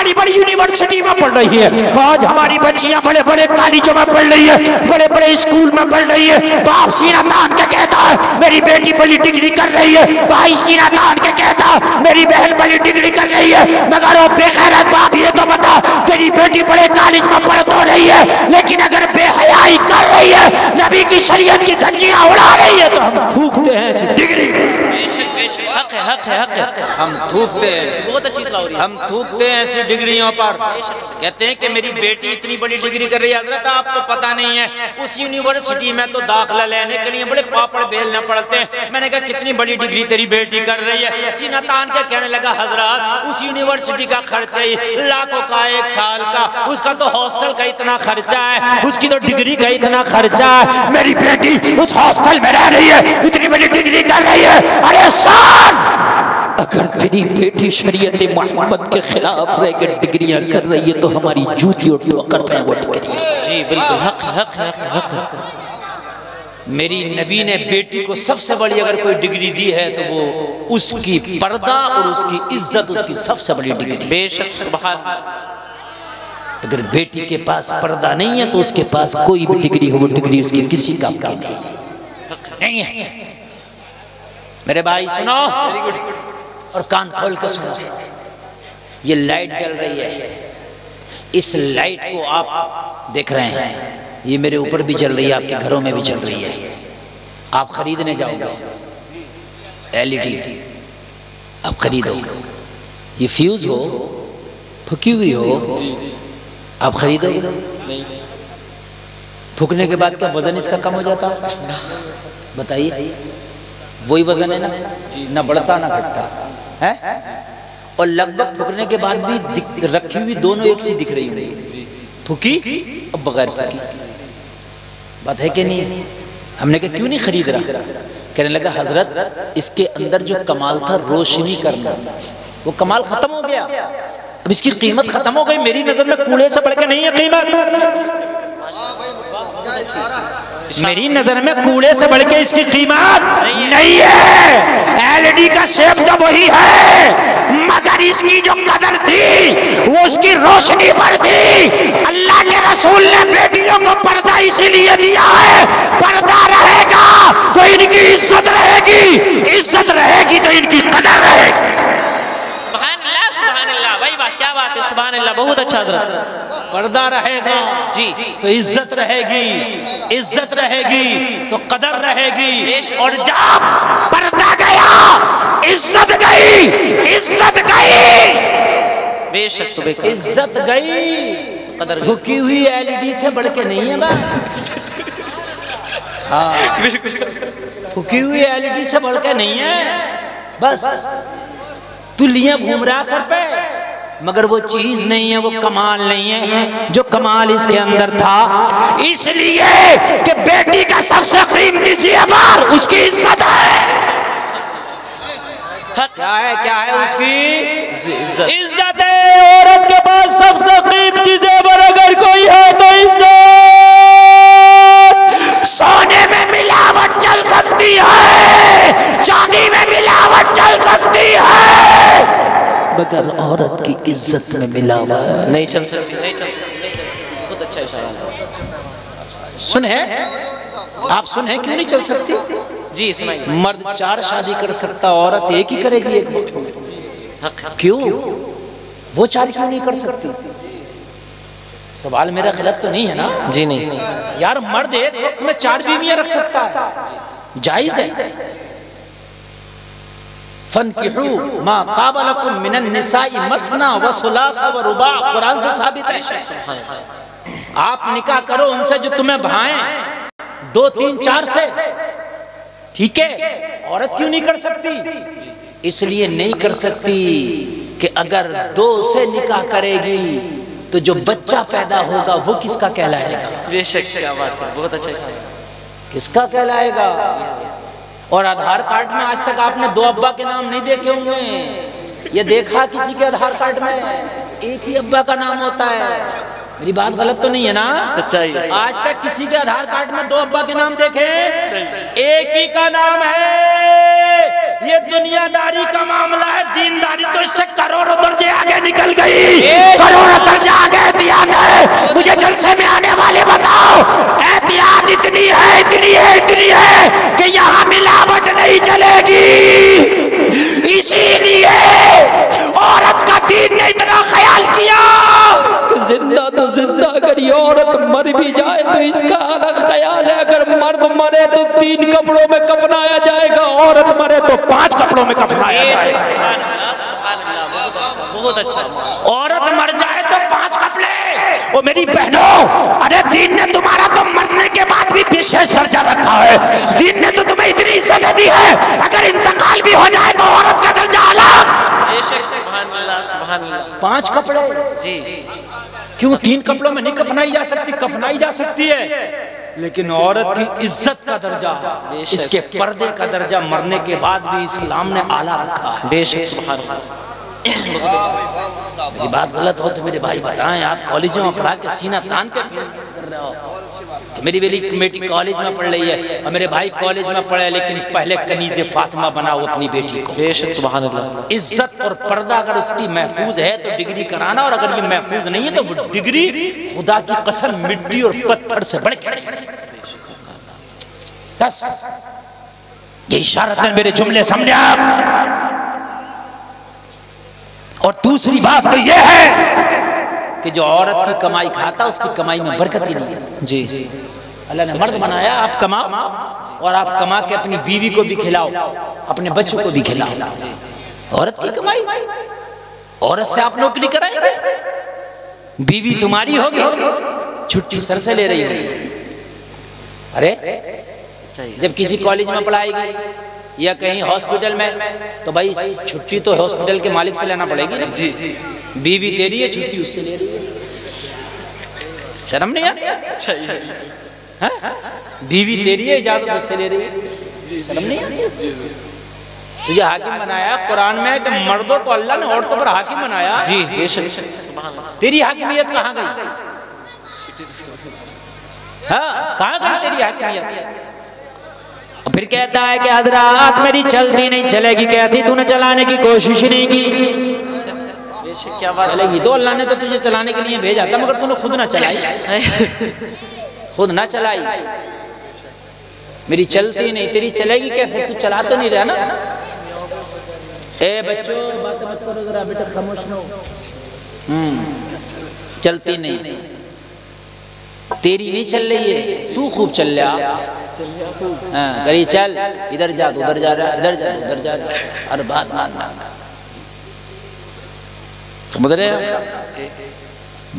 बड़ी बड़ी यूनिवर्सिटी में पढ़ रही है, आज हमारी बच्चियां बड़े बड़े कॉलेजों में पढ़ रही है, बड़े बड़े स्कूल में पढ़ रही है। बाप सीना तान के कहता है मेरी बेटी बड़ी डिग्री कर रही है, भाई सीना तान के कहता है मेरी बहन बड़ी डिग्री कर रही है। मगर वो बेखैरत बाप ये तो बता, तेरी बेटी बड़े कॉलेज में पढ़ तो रही है, लेकिन अगर बेहयाई कर रही है, नबी की शरीयत की धज्जियां उड़ा रही है, तो हम थूकते हैं ऐसी डिग्री। हक है, हक है, हक है। हम थूकते हैं, बहुत अच्छी सलाह हो रही है, हम थूकते हैं ऐसी डिग्रियों पर। कहते हैं कि मेरी बेटी इतनी बड़ी डिग्री कर रही है। हजरत आपको पता नहीं है, उस यूनिवर्सिटी में तो दाखिला लेने के लिए बड़े पापड़ बेलने पड़ते हैं। मैंने कहा कितनी बड़ी डिग्री तेरी बेटी कर रही है। सीना तान के कहने लगा हजरत उस यूनिवर्सिटी का खर्चा ही लाखों का, 1 साल का, उसका तो हॉस्टल का इतना खर्चा है, उसकी तो डिग्री का इतना खर्चा है। मेरी बेटी उस हॉस्टल में रह रही है, इतनी बड़ी डिग्री कर रही है। अरे साल अगर तेरी बेटी शरीयत मोहम्मद के खिलाफ रह के डिग्रियां कर रही है, तो हमारी जूती और ठोकर पे वो डिग्री। जी बिल्कुल, हक हक हक हक। मेरी नबी ने बेटी को सबसे बड़ी अगर कोई डिग्री दी है तो वो उसकी पर्दा और उसकी इज्जत, उसकी सबसे बड़ी डिग्री। बेशक सुभान। अगर बेटी के पास पर्दा नहीं है तो उसके पास कोई भी डिग्री हो, वो डिग्री उसकी किसी काम की नहीं है। मेरे भाई सुनो और कान खोल कर सुनो, ये लाइट जल रही है, इस लाइट को आप देख रहे हैं, ये मेरे ऊपर भी जल रही है, आपके घरों में भी जल रही है। आप खरीदने जाओगे LED, आप खरीदो, ये फ्यूज हो, फुकी हुई हो, आप खरीदोगे नहीं? फूकने के बाद क्या वजन इसका कम हो जाता? बताइए, वही वजन है ना, ना बढ़ता ना घटता है। और लगभग फूकने के बाद भी रखी हुई दोनों एक सी दिख रही होंगी, फूकी और बगैर फूकी। बात है कि नहीं? हमने कहा क्यों नहीं खरीद रहा? कहने लगा हजरत इसके अंदर जो कमाल था रोशनी करना, वो कमाल खत्म हो गया, अब इसकी कीमत खत्म हो गई। मेरी नजर में कूड़े से बढ़ के नहीं है कीमत, मेरी नजर में कूड़े से बढ़ के इसकी कीमत नहीं है। LED का शेप तो वही है, मगर इसकी जो कदर थी वो उसकी रोशनी पर थी। अल्लाह के रसूल ने बेटियों को पर्दा इसीलिए दिया है, पर्दा रहेगा तो इनकी इज्जत रहेगी, इज्जत रहेगी तो इनकी कदर रहेगी। क्या बात है, सुभान अल्लाह, बहुत अच्छा हजरत। पर्दा रहेगा जी तो इज्जत रहेगी, इज्जत रहेगी तो कदर रहेगी, और जब पर्दा गया इज्जत गई, इज्जत गई, बेशक तो बेकार, इज्जत गई तो कदर। झुकी हुई LED से बढ़ के नहीं है बात, हाँ झुकी हुई LED से बढ़ के नहीं है। बस तू लिए घूम रहा सर पे, मगर वो चीज नहीं है, वो कमाल नहीं है जो कमाल इसके अंदर था। इसलिए कि बेटी का सबसे कीमती जेवर उसकी इज्जत है। क्या है, क्या है उसकी इज्जत है। औरत के पास सबसे कीमती जेवर अगर कोई है तो इज्जत। सोने में मिलावट चल सकती है, चांदी में मिलावट चल सकती है, मगर औरत की इज्जत में मिलावट नहीं चल सकती, नहीं चल सकती। बहुत अच्छा इशारा। सुने आप, सुने क्यों नहीं चल सकती? जी सुनाइए। मर्द 4 शादी कर सकता, औरत एक ही करेगी एक वक्त में। क्यों? वो 4 क्यों नहीं कर सकती? सवाल मेरा गलत तो नहीं है ना? जी नहीं यार, मर्द एक वक्त में 4 बीवियां रख सकता है, जायज है। फनकिहू मा ताब लकुम मिनन निसाई मसना व सुलासा व रुबा, कुरान से साबित है। आप निकाह करो उनसे जो तुम्हें भाएं, 2, 3, 4 से, ठीक है। औरत क्यों नहीं कर सकती? इसलिए नहीं कर सकती कि अगर 2 से निकाह करेगी तो जो बच्चा पैदा होगा वो किसका कहलाएगा? बेशक, क्या बात है, बहुत अच्छा इशारा। किसका कहलाएगा? और आधार कार्ड में आज तक आपने 2 अब्बा के नाम नहीं देखे होंगे। ये देखा किसी के आधार कार्ड में एक ही अब्बा का नाम होता है? मेरी बात गलत तो नहीं है ना? सच्चाई। आज तक किसी के आधार कार्ड में 2 अब्बा के नाम देखे? एक ही का नाम है। ये दुनियादारी का मामला है, दीनदारी तो इससे करोड़ों दर्जे आगे निकल गई। बहुत अच्छा। औरत मर जाए तो 5 कपड़े। ओ मेरी बहनों, अरे दीन ने तुम्हारा तो मरने के बाद भी विशेष दर्जा रखा है। दीन ने तो तुम्हें इतनी इज्जत दी है, अगर इंतकाल भी हो जाए तो औरत का दर्जा अलग। बेशक, सुभान अल्लाह, सुभान अल्लाह। 5 कपड़े जी, क्यों 3 कपड़ों में नहीं कफनाई जा सकती? कफनाई जा सकती है, लेकिन औरत की इज्जत का दर्जा, इसके पर्दे का दर्जा मरने के बाद भी इस्लाम ने आला रखा है। बेशक, सुभान अल्लाह। मेरी बात गलत हो तो मेरे भाई बताएं। आप कॉलेजों में पढ़ा के सीना तान के कर रहे हो कि मेरी बेटी कॉलेज में पढ़ रही है और मेरे भाई कॉलेज में पढ़े, लेकिन पहले कनीज़े फातिमा बनाओ अपनी बेटी को। बेशक, सुभान अल्लाह। इज्जत और पर्दा अगर उसकी महफूज है तो डिग्री कराना, और अगर ये महफूज नहीं है तो वो डिग्री खुदा की कसम मिट्टी और पत्थर से बढ़ के। ये इशारत है, मेरे जुमले समझे आप। और दूसरी बात तो यह है कि जो औरत की कमाई खाता उसकी कमाई में बरकत ही नहीं है जी। अल्लाह ने मर्द बनाया, आप कमाओ और आप कमा के अपनी बीवी को भी खिलाओ, अपने बच्चों को भी खिलाओ। औरत की कमाई, औरत से आप नौकरी कराएंगे, बीवी तुम्हारी होगी, छुट्टी सर से ले रही होगी। अरे जब किसी कॉलेज में पढ़ाएगी या कहीं हॉस्पिटल में, तो भाई छुट्टी तो हॉस्पिटल के मालिक से लेना पड़ेगी ना जी। बीवी तेरी है, छुट्टी उससे ले रही है, शर्म नहीं आती? अच्छा, बीवी तेरी है, इजाजत उससे ले रही है, शर्म नहीं आती? तुझे हाकिम बनाया कुरान में कि मर्दों को अल्लाह ने औरतों पर हाकिम बनाया जी। बेशक, तेरी हाकिमियत कहाँ गई? हाँ, कहाँ गई तेरी हाकिमियत? फिर कहता है कि हजरात मेरी चलती नहीं चलेगी, कहती तूने चलाने की कोशिश नहीं की। क्या बात चलेगी तो अल्लाह ने तो तुझे चलाने के लिए भेजा था, मगर तूने खुद ना चलाई, खुद ना चलाई। मेरी चलती नहीं, तेरी चलेगी कैसे? तू चला तो नहीं रहा ना। ए बच्चों बात मत करो जरा, बेटा खामोश रहो। चलती नहीं, तेरी नहीं चल रही है, तू खूब चल रहा। हाँ, करी चल, इधर जा तो उधर जा रहा, इधर जा उधर जा रहा, और बात मानना। समझ रहे हो?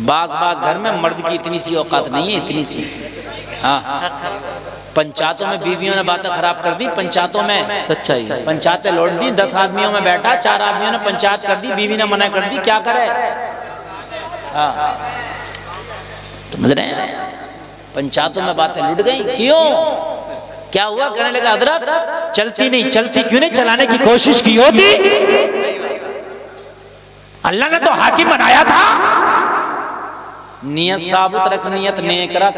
बाज घर में मर्द की इतनी सी औकात नहीं है, इतनी सी। हाँ, पंचायतों में बीवियों ने बातें खराब कर दी, पंचायतों में सच्चाई, पंचायतें लौट दी। 10 आदमियों में बैठा, 4 आदमियों ने पंचायत कर दी, बीवी ने मना कर दी, क्या करे? हाँ, समझ रहे हैं? पंचायतों में बातें लुट गई। क्यों? क्या हुआ? कहने लगा हजरत चलती नहीं, चलती क्यों नहीं? चलाने की कोशिश की होती, अल्लाह ने तो हाकिम बनाया था। नियत साबुत रख, नियत नेक रख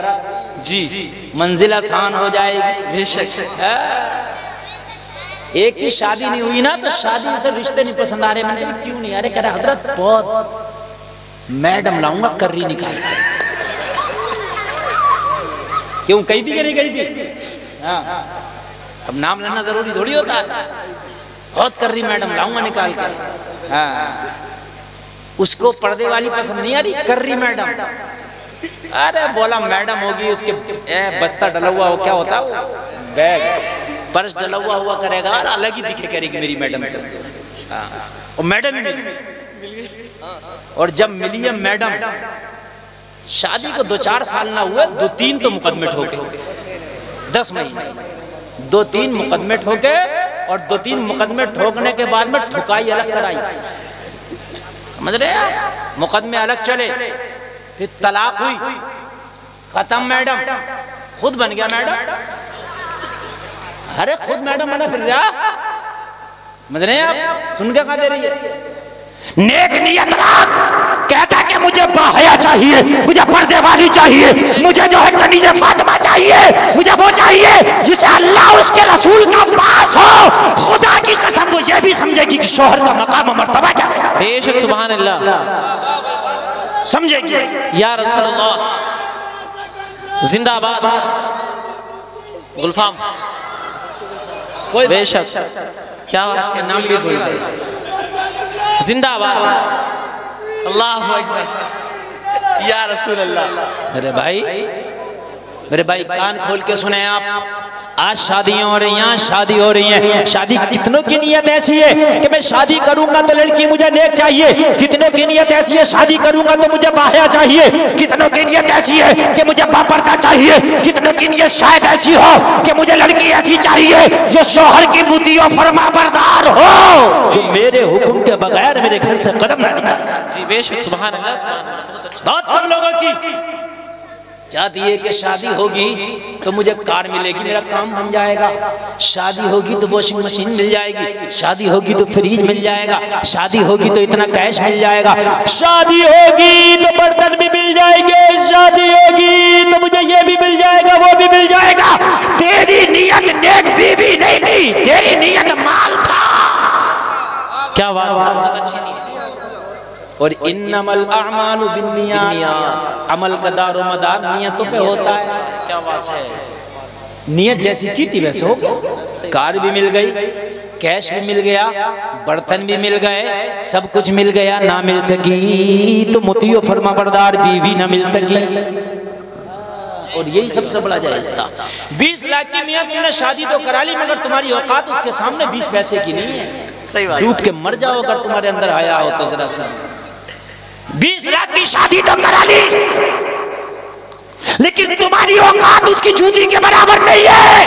जी, मंजिल आसान हो जाएगी। बेशक, एक की शादी नहीं हुई ना तो शादी में से रिश्ते नहीं पसंद आ रहे। मैंने क्यों नहीं आ रहे? कह रहा हजरत बहुत मैडम लाऊंगा कर्री निकाल कर। क्यों? कही थी कि नहीं कही थी? हाँ, अब नाम लेना जरूरी थोड़ी होता है। बहुत कर रही मैडम लाऊंगा निकाल कर। हाँ, उसको पर्दे वाली पसंद नहीं आ रही, कर रही मैडम। अरे बोला मैडम होगी, उसके बस्ता डला हुआ हो, क्या होता है वो बैग, पर्स डला हुआ करेगा, अलग ही दिखे करेगी मेरी मैडम। हाँ, और मैडम ही मिली। और जब मिली है मैडम, शादी को 2-4 साल ना हुए, 2-3 तो मुकदमे ठोके, 10 महीने 2-3 मुकदमे ठोके, और 2-3 मुकदमे ठोकने के बाद में ठुकाई अलग कराई। समझ रहे हैं? मुकदमे अलग चले, फिर तलाक हुई, खत्म मैडम, खुद बन गया मैडम। अरे खुद मैडम बना फिर रहा। समझ रहे हैं आप? सुन के कहा दे रही है? नेक नियत रख, कहता कि मुझे बाहया चाहिए, मुझे पर्दे वाली चाहिए, मुझे जो है कनीज़े फातिमा चाहिए, मुझे वो चाहिए जिसे अल्लाह उसके रसूल का पास हो। खुदा की कसम वो ये भी समझेगी कि शोहर का मकाम मर्तबा क्या है। बेशक, सुभान अल्लाह, समझेगी। या रसूलुल्लाह जिंदाबाद। गुलफाम कोई बेशक, क्या बात के नाम भी भूल गए। जिंदाबाद, अल्लाहु अकबर, या रसूल अल्लाह। मेरे भाई कान खोल के सुने आप। आज शादियां हो रही हैं, शादी हो रही है। शादी कितनों की नीयत ऐसी है कि मैं शादी करूंगा तो लड़की मुझे नेक चाहिए, कितनों की नीयत ऐसी है शादी करूंगा तो मुझे बाहया चाहिए, कितनों की नीयत ऐसी है कि मुझे बापर्दा चाहिए, कितनों की नीयत शायद ऐसी हो कि मुझे लड़की ऐसी चाहिए जो शौहर की बुद्धि और फरमाबरदार हो, जो मेरे हुक्म के बगैर मेरे घर से कदम ना निकाले। जी बेशक, सुभान अल्लाह, सुभान अल्लाह। बहुत कम लोगों की चाहती है कि शादी होगी तो मुझे कार मिलेगी, मेरा काम बन जाएगा, शादी होगी तो वॉशिंग मशीन मिल जाएगी, शादी होगी तो फ्रिज मिल जाएगा, शादी होगी तो इतना कैश मिल जाएगा, शादी होगी तो बर्तन भी मिल जाएंगे, शादी होगी तो मुझे ये भी मिल जाएगा, वो भी मिल जाएगा। तेरी नियत नेक बीवी नहीं थी, तेरी नियत माल था। क्या बात है, बहुत अच्छी नियत। और इन्नमल अमालु बिन्नियात, अमल का दारो मदार नियतों पे होता है। क्या बात है, नियत जैसी की थी वैसे हो गया। कार भी मिल गई, कैश भी मिल गया, बर्तन भी मिल गए, सब कुछ मिल गया। ना मिल सकी तो मुतियो फरमाबरदार बीवी ना मिल सकी। और यही सबसे बड़ा जायज था। 20 लाख की मियां तुमने शादी तो करा ली, मगर तुम्हारी औकात उसके सामने 20 पैसे की नहीं है। सही बात, डूब के मर जाओ अगर तुम्हारे अंदर आया हो तो जरा सा। 20 लाख की शादी तो करा ली, लेकिन तुम्हारी औकात उसकी जूती के बराबर नहीं है।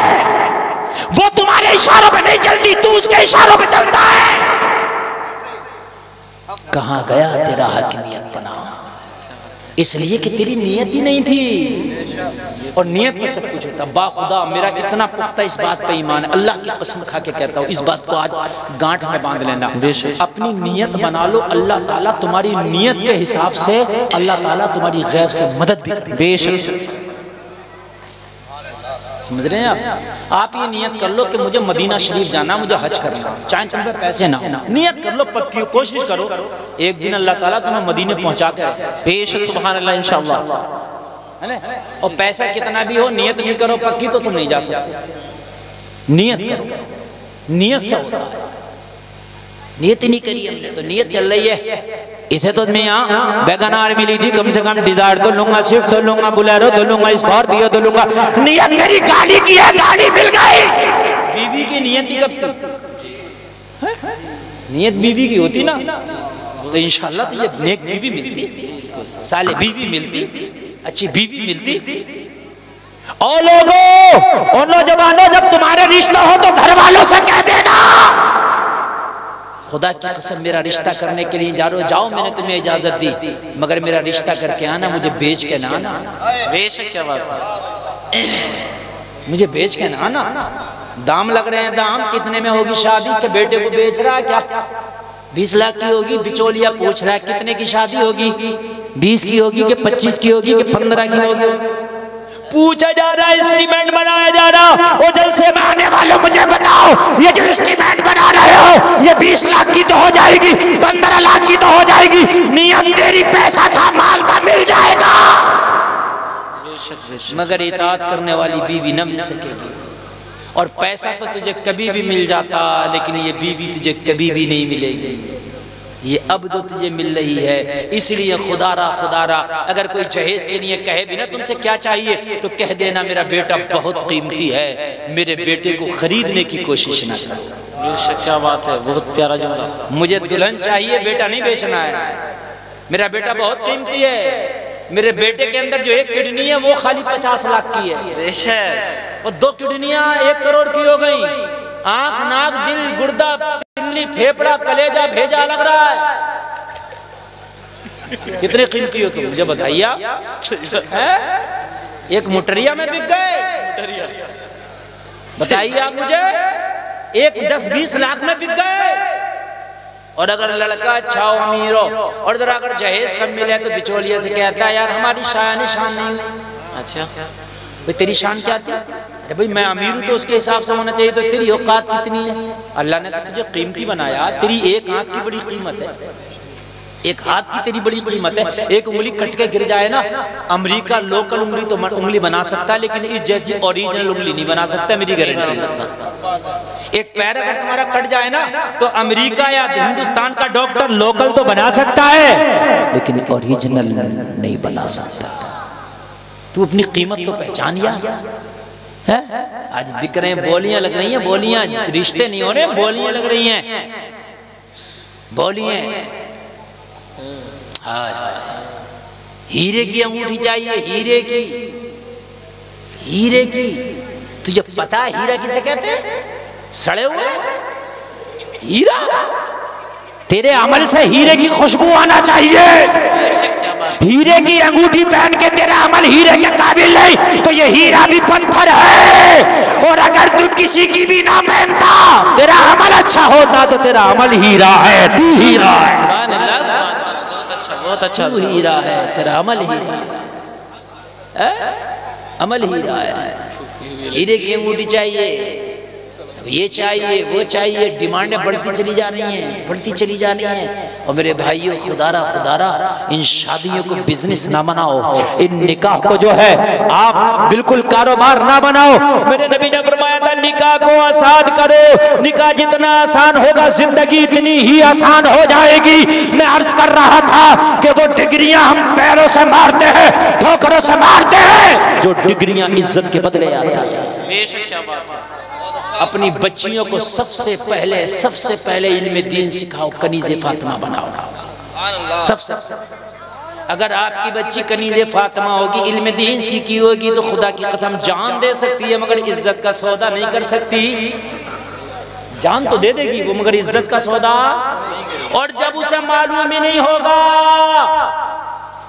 वो तुम्हारे इशारों पे नहीं चलती, तू उसके इशारों पे चलता है। कहां गया तेरा हकीमियत बना, इसलिए कि तेरी नियत ही नहीं थी। और नियत में सब कुछ होता। बाखुदा मेरा इतना पुख्ता इस बात पे ईमान है, अल्लाह की कसम खा के कहता हूँ, इस बात को आज गांठ में बांध लेना। अपनी नियत बना लो, अल्लाह ताला तुम्हारी नियत के हिसाब से अल्लाह ताला तुम्हारी गैब से मदद भी करे। बेशक, समझ रहे हैं आप ये नियत कर लो कि मुझे मदीना शरीफ जाना, मुझे हज करना, चाहे तुम पे पैसे ना हो, नियत कर लो, पक्की कोशिश करो, एक दिन अल्लाह ताला तुम्हें मदीने पहुंचा के। बेशक, सुभान अल्लाह, इंशाअल्लाह, है ना। और पैसा कितना भी हो, नियत नहीं करो पक्की तो तुम नहीं जा सकते। नियत करो, नियत से होता है। नियत ही नहीं करी हमने तो नियत चल रही है। इसे तो मैं यहाँ वैगनार मिली थी, कम से कम डिजायर तो लूंगा, स्विफ्ट तो लूंगा, बुलेरो तो लूंगा, स्कॉर्पियो तो लूंगा। नियत मेरी गाड़ी की है, गाड़ी मिल गई। बीवी की नियत ही कब थी? नियत बीवी की होती ना तो इंशाल्लाह तो ये नेक बीवी मिलती, साले बीवी मिलती, अच्छी बीवी मिलती। और लोगों और नौजवानों, जब तुम्हारे रिश्ता हो तो घर वालों से कह देना, खुदा की कसम मेरा रिश्ता करने के लिए जाओ, मैंने तुम्हें इजाजत दी, मगर मेरा रिश्ता करके आना, मुझे बेच के ना आना। बेशक, क्या बात है, मुझे बेच के ना आना। दाम लग रहे हैं, दाम कितने में होगी शादी के बेटे को बेच रहा है क्या? 20 लाख की होगी, बिचौलिया पूछ रहा है कितने की शादी होगी, 20 की होगी कि 25 की होगी कि 15 की होगी, पूछा जा रहा है, इंस्ट्रूमेंट बनाया जा रहा। और जलसे में आने वालों मुझे बताओ, ये जो इंस्ट्रूमेंट बना रहे हो ये 20 लाख की तो हो जाएगी, 15 लाख की तो हो जाएगी। नियत तेरी पैसा था, माल था, मिल जाएगा, मगर इताअत करने वाली बीवी न मिल सकेगी। और पैसा तो तुझे कभी भी मिल जाता, लेकिन ये बीवी तुझे कभी भी नहीं मिलेगी। ये अब तो तुझे मिल रही है, इसलिए खुदारा खुदारा अगर कोई जहेज के लिए कहे भी ना तुमसे क्या चाहिए, तो कह देना मेरा बेटा बहुत कीमती है, मेरे बेटे को खरीदने की कोशिश ना करो। क्या बात है, बहुत प्यारा जुमला। मुझे दुल्हन चाहिए, बेटा नहीं बेचना है, मेरा बेटा बहुत कीमती है। मेरे बेटे के अंदर जो एक किडनी है वो खाली 50 लाख की है, बेशक, और 2 किडनियां 1 करोड़ की हो गई। आंख, नाक, दिल, गुर्दा, तिल्ली, फेफड़ा, कलेजा, भेजा लग रहा है। कितने कीमती हो तुम, मुझे बताइए। एक मोटरिया में बिक गए, बताइए आप मुझे, एक 10-20 लाख में बिक गए। और अगर लड़का अच्छा हो, अमीर हो, और जरा अगर जहेज कम मिले तो बिचौलिए से कहता है यार हमारी शान शान नहीं हुई। अच्छा भाई तेरी शान क्या थी? अरे भाई मैं अमीर हूं तो उसके हिसाब से होना चाहिए, तो तेरी औकात कितनी है? अल्लाह ने तो तुझे कीमती बनाया, तेरी एक आंख की बड़ी कीमत है, एक हाथ की तेरी बड़ी कीमत है। एक उंगली कट के गिर जाए ना, अमेरिका लोकल उंगली तो उंगली बना सकता है, लेकिन इस जैसी ओरिजिनल उंगली नहीं बना सकता, मेरी गारंटी सकता। एक पैर अगर तुम्हारा कट जाए ना, तो अमेरिका या हिंदुस्तान का डॉक्टर लोकल तो बना सकता है, लेकिन ओरिजिनल नहीं बना सकता। तू अपनी कीमत तो पहचान यार, है? आज बिक रहे हैं, बोलियां लग रही हैं, बोलियां, रिश्ते नहीं हो रहे, बोलियां लग रही हैं, बोलियां। हाय हीरे की अंगूठी चाहिए, हीरे की, हीरे की। तुझे पता है हीरा किसे कहते हैं? सड़े हुए हीरा। तेरे अमल से हीरे की खुशबू आना चाहिए। हीरे की अंगूठी पहन के तेरा अमल हीरे के काबिल नहीं तो ये हीरा भी पत्थर है। और अगर तू किसी की भी ना पहनता, तेरा अमल अच्छा होता तो तेरा अमल हीरा है, तू हीरा है। सुभान अल्लाह, बहुत अच्छा, बहुत अच्छा। तू हीरा है, तेरा अमल हीरा है, अमल हीरा है। हीरे की अंगूठी चाहिए, ये चाहिए, वो चाहिए, डिमांडें बढ़ती चली जा रही हैं, बढ़ती चली जा रही हैं। और मेरे भाइयों, खुदारा खुदारा इन शादियों को बिजनेस ना बनाओ, इन निकाह को जो है आप बिल्कुल कारोबार ना बनाओ। मेरे नबी ने फरमाया था निकाह को आसान करो, निकाह जितना आसान होगा जिंदगी इतनी ही आसान हो जाएगी। मैं अर्ज कर रहा था कि वो डिग्रियां हम पैरों से मारते हैं, ठोकरों से मारते हैं, जो डिग्रियां इज्जत के बदले आती है। बेशक, क्या बात है। अपनी बच्चियों को सबसे पहले इल्म दीन सिखाओ, कनीज़े फातिमा बनाओ। सबसे अगर आपकी बच्ची कनीज़े फातिमा होगी, इल्म दीन सीखी होगी, तो खुदा की कसम जान दे सकती है मगर इज्जत का सौदा नहीं कर सकती। जान तो दे देगी वो मगर इज्जत का सौदा। और जब उसे मालूम ही नहीं होगा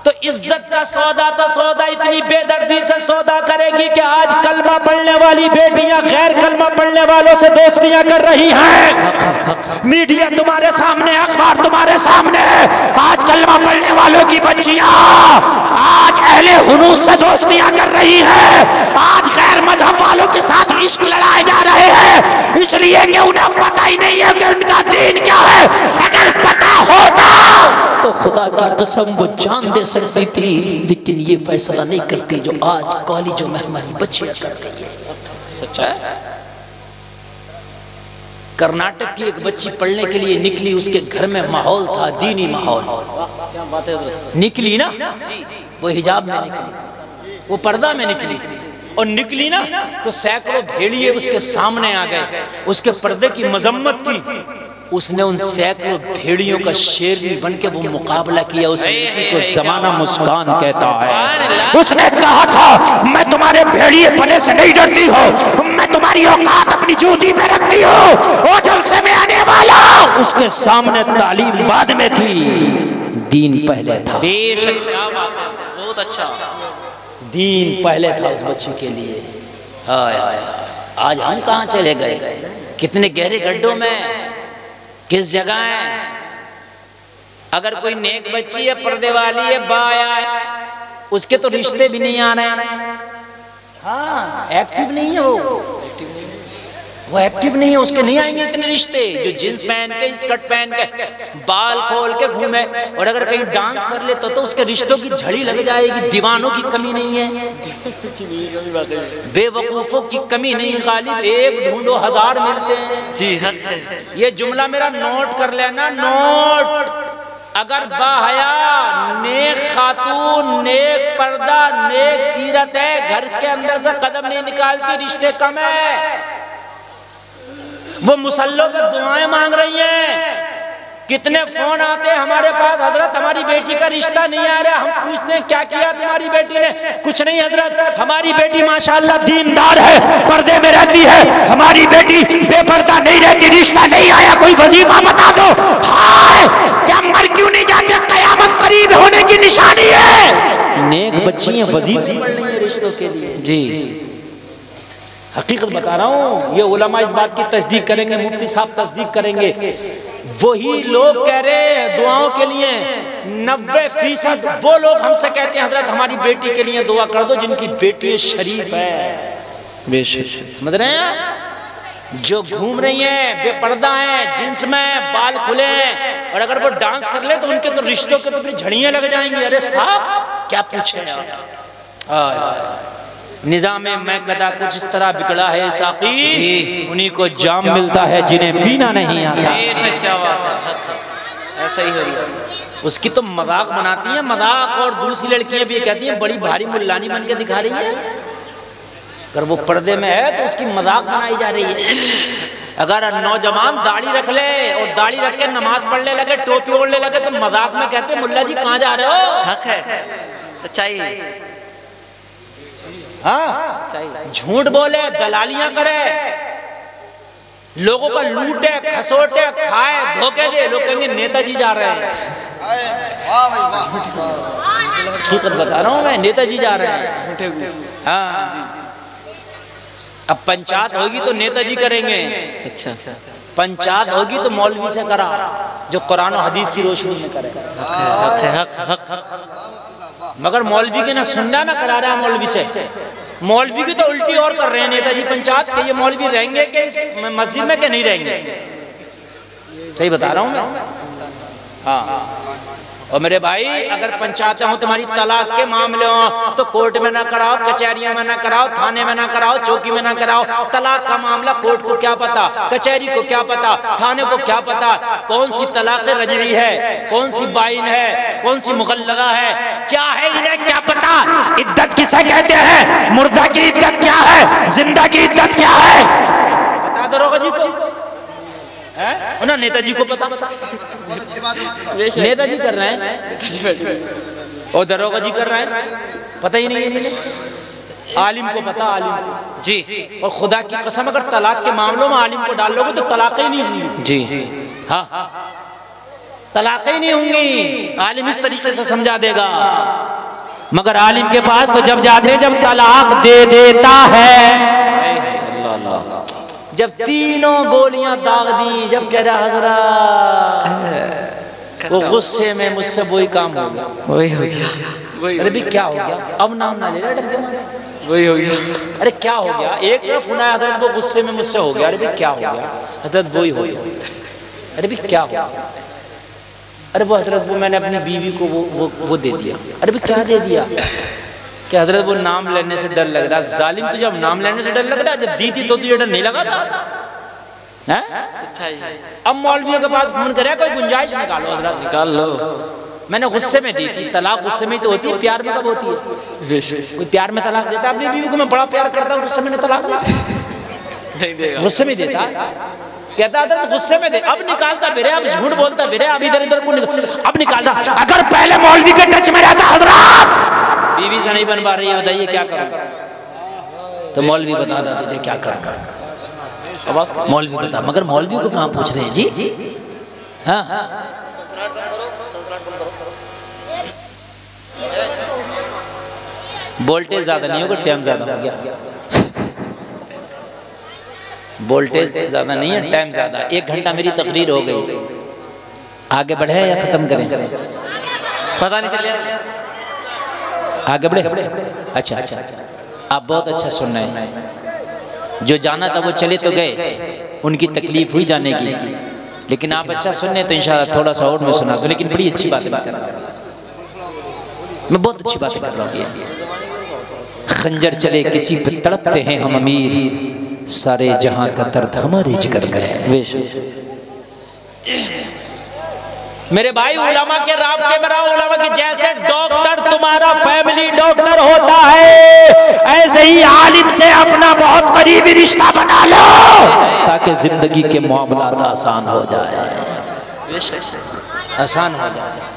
तो इज्जत का सौदा तो सौदा इतनी बेदर्दी से सौदा करेगी कि आज कलमा पढ़ने वाली बेटियां गैर कलमा पढ़ने वालों से दोस्तियां कर रही हैं। मीडिया तुम्हारे सामने, अखबार तुम्हारे सामने, आज कलमा पढ़ने वालों की बच्चियां आज अहले हुनूस से दोस्तियां कर रही हैं। आज गैर मजहब वालों के साथ इश्क लड़ाए जा रहे हैं, इसलिए कि उन्हें पता ही नहीं है कि उनका दीन क्या है। अगर पता होता तो खुदा की कसम वो जान दे सकती थी, लेकिन ये फैसला नहीं करती जो आज कॉलेजों में हमारी बच्चियां कर रही है। सच्चा है। कर्नाटक की एक बच्ची पढ़ने के लिए निकली, उसके घर में माहौल था, दीनी माहौल। क्या बात है। निकली ना, वो हिजाब में निकली, वो पर्दा में निकली, और निकली ना तो सैकड़ों भेड़िए उसके सामने आ गए, उसके पर्दे की मजम्मत की। उसने उन सैकड़ों भेड़ियों का शेरनी बन के वो मुकाबला किया। उस लड़की को जमाना मुस्कान कहता है। उसने कहा था मैं तुम्हारे भेड़िए पने से नहीं डरती हो, मैं तुम्हारी औकात अपनी जूती पे रखती हूँ। और जब से मैं आने वाला उसके सामने तालीम बाद में थी, दीन पहले था। बेशक, क्या बात है, बहुत अच्छा। दीन पहले था उस बच्चे के लिए। आज हम कहाँ चले गए, कितने गहरे गड्ढों में, किस जगह है। अगर कोई नेक बच्ची है, पर्दे वाली है, बाया है, उसके तो रिश्ते भी नहीं आ रहे हैं। हाँ, एक्टिव नहीं है वो एक्टिव नहीं है, उसके नहीं आएंगे इतने रिश्ते। जो जींस पहन के, स्कर्ट पहन के, बाल खोल के घूमे, और अगर कहीं डांस कर ले तो उसके रिश्तों की झड़ी लग जाएगी। दीवानों की कमी नहीं है, बेवकूफों की कमी नहीं। गालिब एक ढूंढो हजार मिलते हैं। जी हाँ, ये जुमला मेरा नोट कर लेना, नोट। अगर बाहया, नेक खातून, नेक पर्दा, नेक सीरत है, घर के अंदर से कदम नहीं निकालती, रिश्ते कम है। वो मुसल्लों पे दुआएं मांग रही हैं। कितने फोन आते हैं हमारे पास, हजरत हमारी बेटी का रिश्ता नहीं आ रहा। हम पूछते हैं क्या किया तुम्हारी बेटी ने? कुछ नहीं हजरत, हमारी बेटी माशाल्लाह दीनदार है, पर्दे में रहती है, हमारी बेटी बेपर्दा नहीं रहती, रिश्ता नहीं आया, कोई वजीफा बता दो। हाय, क्या मर क्यों नहीं जाते? कयामत करीब होने की निशानी है। नेक बच्चियां वजीफे पढ़ रही हैं रिश्तों के लिए। जी, हकीकत बता रहा हूँ, ये उलमा इस बात की तस्दीक करेंगे, मुफ्ती साहब तस्दीक करेंगे। वही लोग कह रहे हैं दुआओं के लिए, 90% वो लोग हमसे कहते हैं हजरत हमारी बेटी के लिए दुआ कर दो जिनकी बेटी शरीफ है। बेशक, समझ रहे हैं? जो घूम रही हैं, बेपर्दा हैं, जिन्स में बाल खुले हैं, और अगर वो डांस कर ले तो उनके तो रिश्तों के तो फिर झड़ियां लग जाएंगी। अरे साहब क्या पूछे आप। निजाम मैं कदा कुछ इस तरह बिगड़ा है साकी, उन्हीं को जाम मिलता है जिन्हें पीना नहीं आता। क्या बात है, ऐसा ही है। उसकी तो मजाक बनाती है, मजाक। और दूसरी लड़कियां भी कहती हैं बड़ी भारी मुल्लानी बन के दिखा रही है। अगर वो पर्दे में है तो उसकी मजाक बनाई जा रही है। अगर नौजवान दाढ़ी रख ले और दाढ़ी रख के नमाज पढ़ने लगे, टोपी ओढ़ने लगे, तो मजाक में कहते मुल्ला जी कहाँ जा रहे हो? हक है, सच्चाई। हाँ, झूठ बोले, दलालियां करे, लोगों का लूटे, खसोटे, खाए, धोखे दे, लोग कहेंगे नेताजी जा रहे हैं। हकीकत बता रहा हूँ मैं, नेताजी जा रहे हैं। हाँ, अब पंचायत होगी तो नेताजी करेंगे। अच्छा, पंचायत होगी तो मौलवी से करा, जो कुरान और हदीस की रोशनी में करे। मगर मौलवी के ना सुनना ना करा रहा है मौलवी से। मौलवी की तो उल्टी और कर रहे हैं नेताजी पंचायत के। ये मौलवी रहेंगे कि इस मस्जिद में, के नहीं रहेंगे? सही बता रहा हूँ मैं। हाँ, और मेरे भाई अगर पंचायतें हो तुम्हारी तलाक के मामले हो तो कोर्ट में ना कराओ, कचहरियों में ना कराओ, थाने में ना कराओ, चौकी में ना कराओ। तलाक का मामला कोर्ट को क्या पता, कचहरी को क्या पता, थाने को क्या पता कौन सी तलाक रजवी है, कौन सी बाइन है, कौन सी मुगल्लदा है, क्या है इन्हें क्या पता? इद्दत किसे कहते हैं, मुर्दा की इद्दत क्या है, जिंदा की इद्दत क्या है, बता दरोगा जी को है ना? नेताजी को पता, नेताजी कर रहे हैं और दरोगा जी कर रहे हैं, पता ही नहीं है। आलिम को पता, आलिम को जी। और खुदा की कसम अगर तलाक के मामलों में आलिम को डाल लोगे तो तलाक ही नहीं होंगी जी। हाँ, तलाक ही नहीं होंगी। आलिम इस तरीके से समझा देगा, मगर आलिम के पास तो जब जाते जब तलाक दे देता है, जब तीनों गोलियां दाग दी, जब कह रहा हजरत वो गुस्से में मुझसे वही काम हो गया, वही हो गया। अरे भी क्या हो गया, अब नाम ना ले रहा, डर के मारे वही हो गया। अरे क्या हो गया, एक तरफ सुना हजरत वो गुस्से में मुझसे हो गया, अरे भी क्या हो गया, हजरत वही हो गया, अरे भी क्या हो गया, अरे वो हजरत वो मैंने अपनी बीवी को वो दे दिया, अरे भी क्या दे दिया, कि हजरत वो नाम लेने से डर लग रहा। जालिम तुझे अब नाम लेने से डर लग रहा, जब दी थी तो तुझे डर नहीं लगा था? अब मौलवियों के पास फोन करे, कोई गुंजाइश निकालो हजरत, निकाल लो। मैंने गुस्से में दी थी, तलाक गुस्से में ही तो होती है, प्यार में कब होती है? कोई प्यार में तलाक देता? अपनी बीवी को मैं बड़ा प्यार करता हूँ, गुस्से में तलाक नहीं देगा, गुस्से में देता, कहता था गुस्से में दे, अब निकालता फिर, अब झूठ बोलता फिर, अब इधर इधर को अब निकालता। अगर पहले मौलवी के टच में रहता हजरत, बीवी से नहीं बन पा रही है, बताइए क्या करूं? तो मौलवी बता देता तुझे क्या करूं, मौलवी बता। मगर मौलवी को कहां पूछ रहे हैं जी? हाँ, वोल्टेज ज्यादा नहीं होगा, टाइम ज्यादा हो गया। वोल्टेज ज्यादा नहीं है, टाइम ज्यादा। 1 घंटा मेरी तकरीर हो गई, आगे बढ़े या खत्म करें? पता नहीं चलिए, आगे बढ़े। अच्छा, आप बहुत अच्छा सुन रहे हैं। जो जाना था वो चले तो गए, उनकी तकलीफ हुई जाने की, लेकिन आप अच्छा सुन रहे तो इंशाल्लाह थोड़ा सा और मैं सुना दूं। लेकिन बड़ी अच्छी बातें कर रहा हूँ मैं, बहुत अच्छी बातें कर रहा हूँ। खंजर चले किसी पे तड़पते हैं हम अमीर, सारे जहां का दर्द हमारे जिगर में है। मेरे भाई उलमा के राब्ते में रहो, उलमा के जैसे डॉक्टर तुम्हारा फैमिली डॉक्टर होता है, ऐसे ही आलिम से अपना बहुत करीबी रिश्ता बना लो, ताकि जिंदगी के मामलात आसान हो जाए, आसान हो जाए।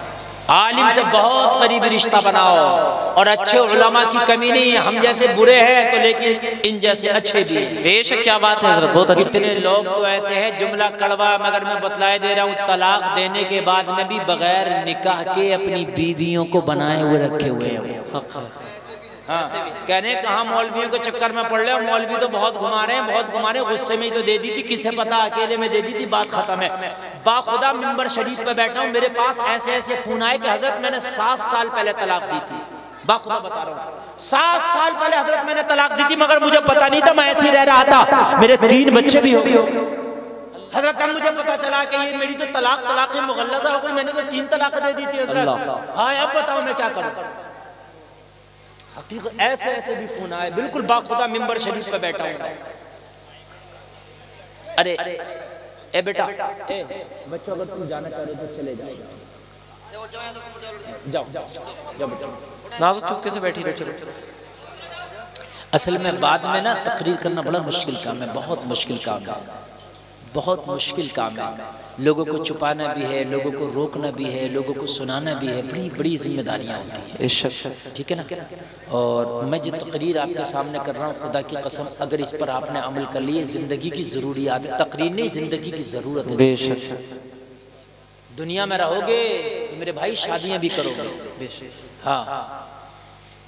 आलिम से बहुत करीबी रिश्ता बनाओ, और अच्छे उलमा की कमी नहीं है, हम जैसे बुरे हैं तो लेकिन इन जैसे अच्छे भी। बेशक, क्या बात है हजरत, बहुत अच्छे। कितने लोग तो ऐसे हैं, जुमला कड़वा मगर मैं बतलाए दे रहा हूँ, तलाक देने के बाद में भी बगैर निकाह के अपनी बीवियों को बनाए हुए रखे हुए हैं। हाँ, कहने कहाँ मौलवियों के चक्कर में पड़ रहे, मौलवी तो बहुत घुमा रहे हैं, बहुत घुमा रहे हैं, गुस्से में ही तो दे दी थी, किसे पता, अकेले में दे दी थी, बात खत्म है। बाखुदा मिंबर शरीफ पे बैठा हूँ, मेरे पास ऐसे ऐसे फोन आए कि हजरत मैंने 7 साल पहले तलाक दी थी, बाखुदा बता रहा हूँ, 7 साल पहले हजरत मैंने तलाक दी थी, मगर मुझे पता नहीं था, मैं ऐसे ही रह रहा था, मेरे 3 बच्चे भी हो गए हजरत। अब मुझे पता चला कि ये मेरी तो तलाक मुगल्लदा हो गई, मैंने तो 3 तलाक दे दी थी हजरत। हाँ, अब बताओ मैं क्या करूँ? हकीकत ऐसे ऐसे भी फोन आए, बिल्कुल बाखुदा मिंबर शरीफ पे बैठा हूँ। अरे ए बेटा, बच्चों अगर तुम जाना चाह रहे हो तो चले जाओ, जाओ जाओ जाओ बेटा, ना तो चुपके से बैठी रहो। असल में बाद में ना तकरीर करना बड़ा मुश्किल काम है, बहुत मुश्किल काम है, बहुत मुश्किल काम है। लोगों को छुपाना भी है, लोगों को रोकना भी है, लोगों को सुनाना भी है, बड़ी बड़ी जिम्मेदारियां होती हैं, ठीक है ना। और मैं जो तकरीर आपके सामने कर रहा हूँ, खुदा की कसम अगर इस पर आपने अमल कर लिए, ज़िंदगी की ज़रूरियात, तकरीर नहीं ज़िंदगी की ज़रूरत है। बेशक दुनिया में रहोगे तो मेरे भाई शादियां भी करोगे, हाँ।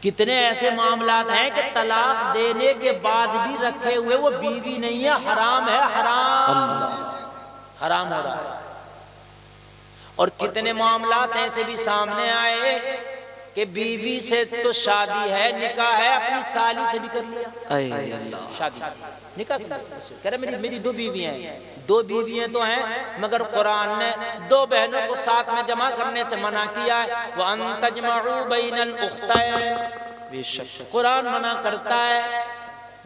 कितने ऐसे मामलात हैं कि तलाक देने के बाद भी रखे हुए वो बीवी नहीं है, हराम है, हराम हराम हो रहा है। और कितने मामलात ऐसे भी सामने आए कि बीवी से तो शादी है, निकाह है, अपनी साली से भी कर लिया शादी, निकाह कह रहे मेरी दो बीवियां हैं, दो बीवियां तो हैं मगर कुरान ने दो बहनों को साथ में जमा करने से मना किया है। वो अंतजमउ बैनल उख्तैन, कुरान मना करता है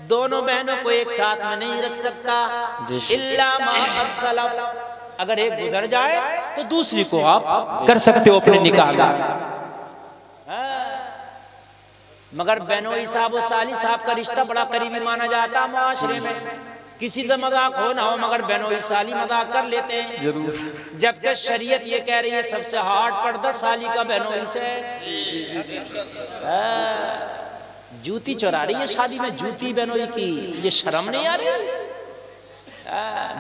दोनों बहनों को एक साथ में नहीं रख सकता, इल्ला मा क़द सलफ, अगर एक गुजर जाए तो दूसरी को आप कर सकते हो अपने निकाह में। मगर बेनोई साहब और साली साहब का रिश्ता बड़ा करीबी माना जाता है माशरे में, किसी से मजाक हो ना हो मगर बेनोई साली मजाक कर लेते हैं जरूर, जबकि शरीयत ये कह रही है सबसे हार्ड पर्दा साली का बेनोई से। जूती चुरा रही है शादी में, जूती बेनोई की, ये शर्म नहीं आ रही?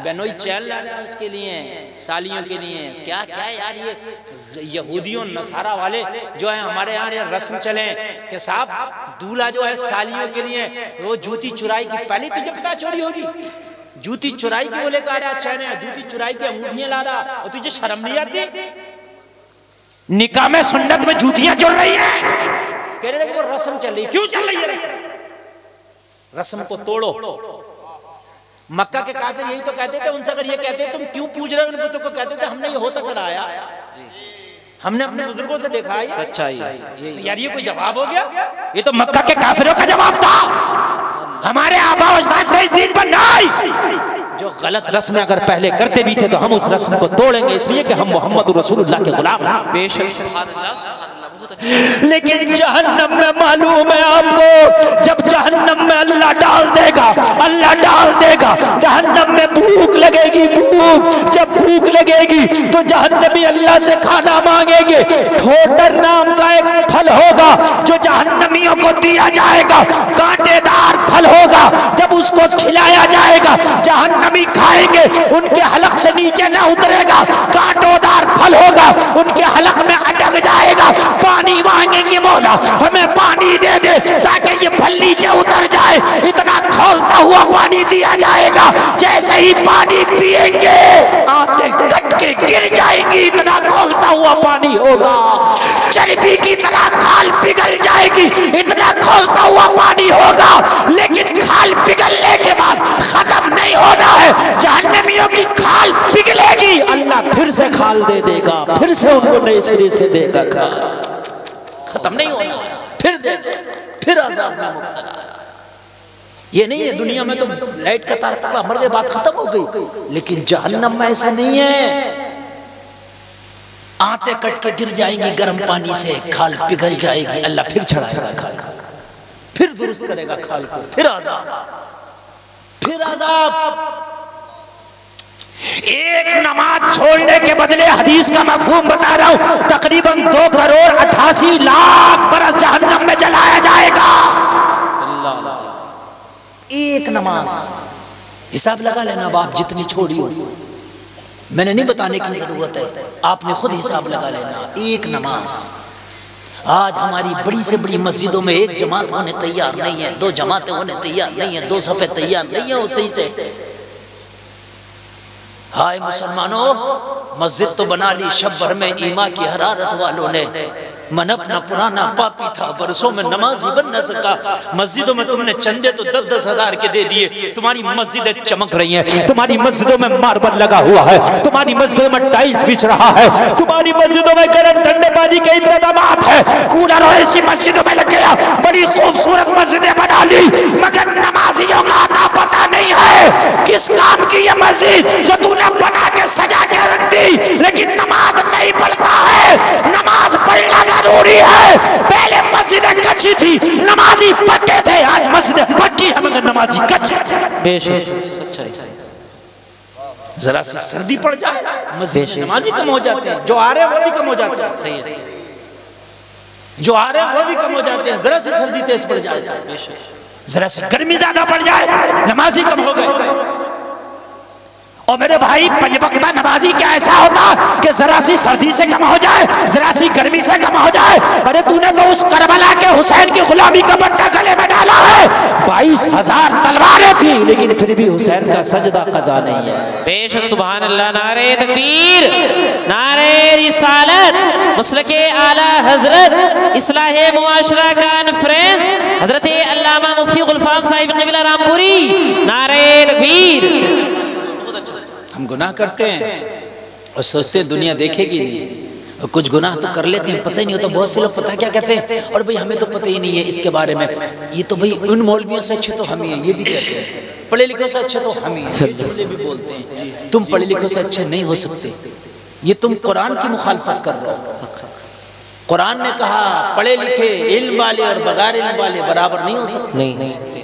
बेनोई चैन ला रहे हैं उसके लिए, सालियों के लिए, क्या क्या यार ये यहूदियों नसारा वाले जो है हमारे यहाँ ये रस्म चले कि साहब दूल्हा जो है सालियों के लिए वो जूती चुराई की, पहले तुझे पता चोरी होगी, जूती चुराई की बोले कह रहा चैन है, जूती चुराई की अंगूठियां ला रहा, और तुझे शर्म नहीं आती? निकाह में सुन्नत में जूतियां चल रही है, कह रहे थे वो रस्म चल रही, क्यों चल रही है रस्म? रस्म को तोड़ो। मक्का के काफिर यही तो कहते थे, उनसे अगर ये कहते तुम क्यों पूज रहे हो उन बुतों को, कहते थे हमने ये होता चला आया, हमने अपने बुजुर्गों से देखा है, सच्चाई है। तो यार ये कोई जवाब हो गया? ये तो मक्का के काफिरों का जवाब था, हमारे आबा अजदाद इस दिन पर नहीं। जो गलत रस्में अगर पहले करते भी थे तो हम उस रस्म को तोड़ेंगे, इसलिए कि हम मोहम्मद रसूलुल्लाह के गुलाम हैं। बेशक सुभान अल्लाह। लेकिन जहन्नम में मालूम है आपको, जब जहन्नम में अल्लाह डाल देगा, अल्लाह डाल देगा, जहन्नम में भूख लगेगी, भूख, जब भूख लगेगी तो जहन्नमी अल्लाह से खाना मांगेंगे। ठोटर नाम का एक फल होगा जो जहन्नमियों को दिया जाएगा, कांटेदार फल होगा, जब उसको खिलाया जाएगा जहन्नमी खाएंगे, उनके हलक से नीचे न उतरेगा, कांटोदार फल होगा, उनके हलक में अटक जाएगा, पानी मांगेंगे मौला हमें पानी दे दे ताकि ये फल नीचे उतर जाए, इतना खौलता हुआ पानी दिया जाएगा, जैसे ही पानी पिएंगे आते कट के गिर जाएंगी, इतना खौलता हुआ पानी होगा, चर्बी की तरह खाल पिघल जाएगी, इतना खौलता हुआ पानी होगा। लेकिन खाल पिघलने के बाद खत्म नहीं होना है, जहन्नमियों की खाल पिघलेगी, अल्लाह फिर से खाल दे देगा, फिर से उनको नए सिरे से देगा खाल, खत्म नहीं होना, फिर दे, फिर आजाद में मुब्तला। ये नहीं है दुनिया में तो लाइट का तार पकड़ा मर गए, बात खत्म हो गई, लेकिन जहन्नम में ऐसा नहीं है, आते कट के गिर जाएंगी गर्म पानी से, खाल पिघल जाएगी, अल्लाह फिर छड़ाएगा खाल को, फिर दुरुस्त करेगा खाल को, फिर आजाद, फिर आजाद। एक नमाज छोड़ने के बदले, हदीस का मफहूम बता रहा हूं, तकरीबन 2,88,00,000 बरस जहन्नम में जलाया जाएगा। एक नमाज, हिसाब लगा लेना अब आप जितनी छोड़ी हो, मैंने नहीं बताने की जरूरत है, आपने खुद हिसाब लगा लेना। एक नमाज, आज हमारी बड़ी से बड़ी मस्जिदों में एक जमात होने तैयार नहीं है, दो जमातें होने तैयार नहीं है, दो सफे तैयार नहीं है, वो सही से। हाय मुसलमानों, मस्जिद तो बना ली, शब भर में ईमा की हरारत वालों ने, मन अपना पुराना पापी था, बरसों में नमाजी बन न सका, मस्जिदों में तुमने चंदे तो 10-10 हजार के दे दिए, तुम्हारी मस्जिदें चमक रही हैं, तुम्हारी मस्जिदों में मार्बल लगा हुआ है, तुम्हारी मस्जिदों में टाइल्स बिछ रहा है, तुम्हारी मस्जिदों में गर्म ठंडे पानी के इंतजामात है, कूलर और ऐसी मस्जिदों में लग गया, बड़ी खूबसूरत मस्जिदें बना ली, मगर नमाजियों का आता पता नहीं है किस काम की ये मस्जिद जो तूने बना के सजा के रख दी, लेकिन नमाज नहीं पढ़ता है। नमाज पढ़ना जरूरी है, पहले मस्जिदें कच्ची थी, नमाजी पक्के थे, आज मस्जिद पक्की है मगर नमाजी कच्चे। बेशक सच्चाई। जरा सी सर्दी पड़ जाए मस्जिद में नमाजी कम हो जाते हैं, जो आ रहे हैं वो भी कम हो जाते हैं। सही है। जो आ रहे हैं वो भी कम हो जाते हैं। जरा सी सर्दी तेज पड़ जाए, जरा सी गर्मी ज्यादा पड़ जाए, नमाजी कम हो गए। और मेरे भाई पंज वक्ता नमाजी क्या ऐसा होता कि जरा सी सर्दी से कम हो जाए, जरा सी गर्मी से कम हो जाए? अरे तूने तो उस करबला के हुसैन की गुलामी का पट्टा गले में डाला है। 22,000 तलवारें थी लेकिन फिर भी हुसैन का सजदा कज़ा नहीं है। बेशक सुभान अल्लाह। नारे तकबीर, नारे रिसालत, मसलके आला हजरत, इस्लाहे मुआशरा कॉन्फ्रेंस, हजरत अल्लामा मुफ्ती गुलफाम साहिब क़िबला रामपुरी, नारे तकबीर। हम गुनाह करते हैं और सोचते हैं दुनिया देखेगी नहीं, और कुछ गुनाह तो कर लेते हैं, पता ही नहीं होता। बहुत से लोग पता क्या कहते हैं, और भाई हमें तो पता ही नहीं है इसके बारे में, ये तो भाई उन मौलवियों से अच्छे तो हम ही हैं, ये भी कहते हैं। पढ़े लिखों से अच्छे तो हम ही हैं, ये जुमले भी बोलते हैं। तुम पढ़े लिखों से अच्छे नहीं हो सकते, ये तुम कुरान की मुखालफत कर रहे हो। कुरान ने कहा पढ़े लिखे इल्म वाले और बगैर इल्म वाले बराबर नहीं हो सकते। नहीं हो सकते।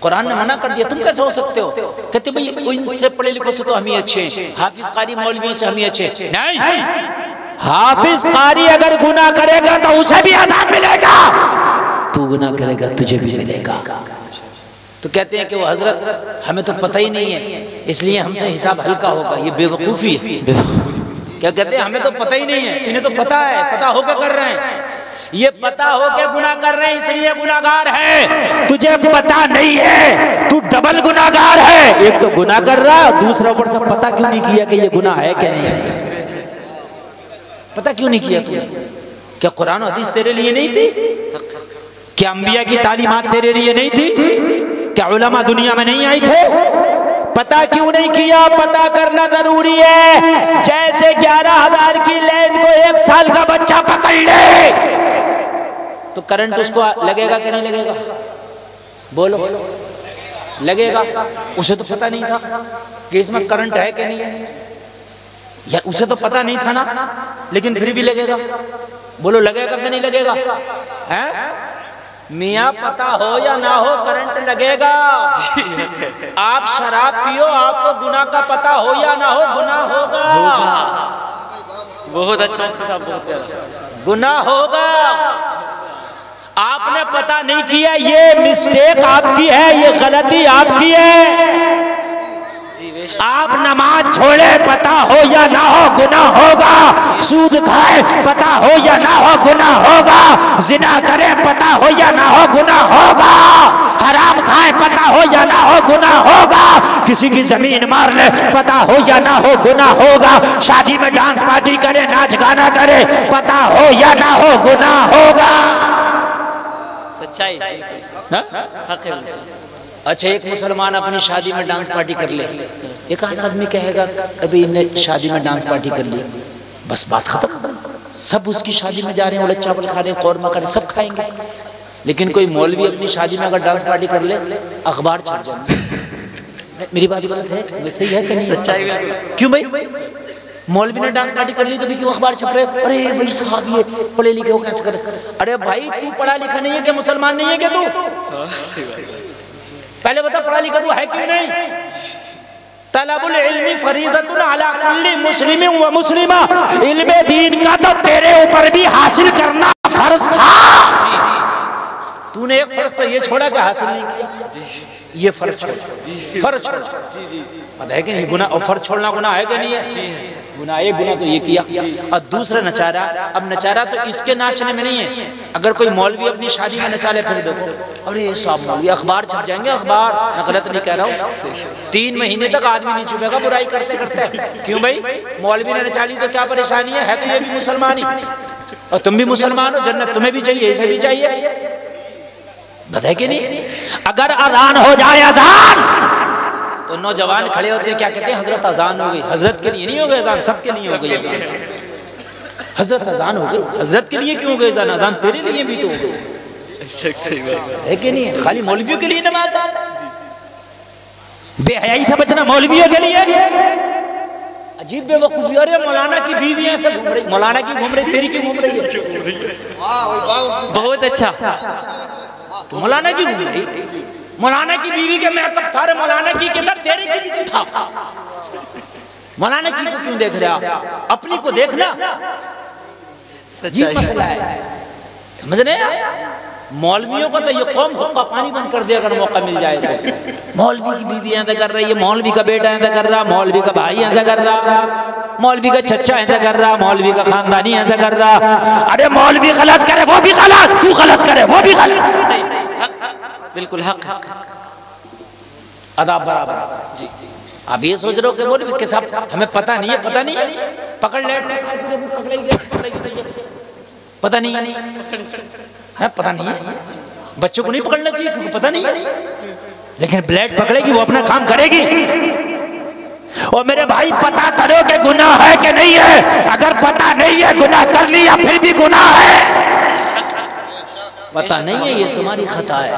कुरान ने मना कर दिया, तुम कैसे हो सकते हो? कहते भाई इनसे पढ़े लिखों से तो हम ही अच्छे हैं, हाफिज कारी मौलवियों से हम ही अच्छे हैं। नहीं, हाफिज कारी अगर गुनाह करेगा तो उसे भी अज़ाब मिलेगा, तू गुनाह करेगा तुझे भी मिलेगा। तो कहते हैं कि वो हजरत हमें तो पता ही नहीं है इसलिए हमसे हिसाब हल्का होगा। ये बेवकूफ़ी है। क्या कहते हैं? हमें तो पता ही नहीं है, इन्हें तो पता है, पता होकर कर रहे हैं। ये पता हो के गुनाह कर रहे हैं इसलिए गुनाहगार है। तुझे पता नहीं है, तू डबल गुनाहगार है। एक तो गुनाह कर रहा, दूसरा ऊपर से पता क्यों नहीं किया कि ये गुनाह है क्या नहीं है? पता क्यों नहीं किया तूने? क्या कुरान और हदीस तेरे लिए नहीं थी? क्या अंबिया की तालीमात तेरे लिए नहीं थी? क्या उलमा दुनिया में नहीं आए थे? पता क्यों नहीं किया? पता करना जरूरी है। जैसे 11,000 की लाइन को 1 साल का बच्चा पकड़ ले तो करंट उसको लगेगा कि नहीं लगेगा? बोलो, लगेगा। उसे तो पता नहीं था कि इसमें करंट है कि नहीं है, या उसे तो पता नहीं था ना, लेकिन फिर भी लगेगा। बोलो, लगेगा कि नहीं लगेगा? हैं? मियाँ पता हो या ना हो करंट लगेगा। आप शराब पियो, आपको गुनाह का पता हो या ना हो, गुनाह होगा। बहुत अच्छा, बहुत प्यारा। गुनाह होगा। आपने पता नहीं किया, ये मिस्टेक आपकी है, ये गलती आपकी है। आप नमाज छोड़े, पता हो या ना हो गुनाह होगा। सूद खाए, पता हो या ना हो गुनाह होगा। जिना करे, पता हो या ना हो गुनाह होगा। हराम खाए, पता हो या ना हो गुनाह होगा। किसी की जमीन मार ले, पता हो या ना हो गुनाह होगा। शादी में डांस पार्टी करे, नाच गाना करे, पता हो या ना हो गुनाह होगा। सच्चाई। अच्छा, एक मुसलमान अपनी शादी में डांस पार्टी कर ले, एक आध आदमी कहेगा अभी इन्हें शादी में डांस पार्टी कर ली, बस बात खत्म। सब उसकी शादी में जा रहे हैं, उड़द चावल खा रहे हैं, कौरमा खा रहे हैं, सब खाएंगे। लेकिन कोई मौलवी अपनी शादी में अगर डांस पार्टी कर ले, अखबार छप जाए। मेरी बात गलत है? वैसे ही है कि नहीं? सच्चाई। क्यों भाई? मौलवी ने डांस पार्टी कर ली तो भी क्यों अखबार छप रहे? अरे भाई साहब ये पढ़े लिखे हो कैसे करे? अरे भाई तू पढ़ा लिखा नहीं है क्या? मुसलमान नहीं है क्या तू? पहले बता, पढ़ा लिखा तू है क्यों नहीं? तलबुल इल्मी फरीदतुन अला कुल्ली मुस्लिमिन व मुस्लिमा। इल्मे दीन का तो तेरे ऊपर भी हासिल करना फर्ज था। तूने एक फर्ज तो ये छोड़ा कि हासिल नहीं किया। ये फर्ज छोड़ा, फर्ज छोड़ा। पता है कि नहीं गुनाह? और फर्ज छोड़ना गुनाह है कि नहीं है? गुनाह। एक गुनाह तो ये किया, और दूसरा नचारा। अब नचारा तो इसके नाचने में नहीं है। अगर कोई मौलवी अपनी शादी में नचा ले, फिर देखो अरे साहब मौलवी, अखबार छप जाएंगे। अखबार, मैं गलत नहीं कह रहा हूँ। 3 महीने तक आदमी नहीं छुपेगा बुराई करते करते। क्यों भाई? मौलवी ने नचा ली तो क्या परेशानी है? तो ये भी मुसलमान ही, और तुम भी मुसलमान हो, जन्नत तुम्हें भी चाहिए, इसे भी चाहिए। बताए कि नहीं? अगर अजान हो जाए, अजान, तो नौजवान खड़े होते हैं, क्या कहते हैं? हजरत अजान हो गई। हजरत के लिए नहीं हो गई अजान, सबके लिए हो गई अजान। हजरत अजान हो गई, हजरत के लिए क्यों हो गई अजान? अजान तेरे लिए भी तो हो गई है कि नहीं? खाली मौलवियों के लिए नमाज? बेहयाई से बचना मौलवियों के लिए। अजीब बेवकूफी। अरे मौलाना की बीवी ऐसे घूम रही, मौलाना की घूम रही, तेरी क्यों घूम रही है? बहुत अच्छा। तो मौलाना की घूम रही, मौलाना की बीवी के मेकअप था, मौलाना की के था, तेरे की भी था। मौलाना की को क्यों देख रहे आप? अपनी को देखना। ये मसला है, समझ रहे हैं? मौलवियों का तो ये कौम हुक्का पानी बंद कर दे अगर मौका मिल जाए तो। मौलवी की बीवी ऐसा कर रही है, मौलवी का बेटा ऐसा कर रहा, मौलवी का भाई ऐसा कर रहा, मौलवी का चच्चा ऐसा कर रहा, मौलवी का खानदानी ऐसा कर रहा। अरे मौलवी गलत करे वो भी गलत, तू गलत करे वो भी गलत। बिल्कुल हक, अदाब बराबर जी। आप ये सोच रहे हो कि मौलवी के साथ हमें पता नहीं है, पता नहीं है, पकड़ ले, पकड़ेगी, पता नहीं है, पता नहीं है। बच्चों को नहीं पकड़ना चाहिए क्योंकि पता नहीं है, लेकिन ब्लेड पकड़ेगी, वो अपना काम करेगी। और मेरे भाई पता करो कि गुनाह है कि नहीं है। अगर पता नहीं है, गुनाह कर लिया फिर भी गुनाह है। पता नहीं है, ये तुम्हारी खता है।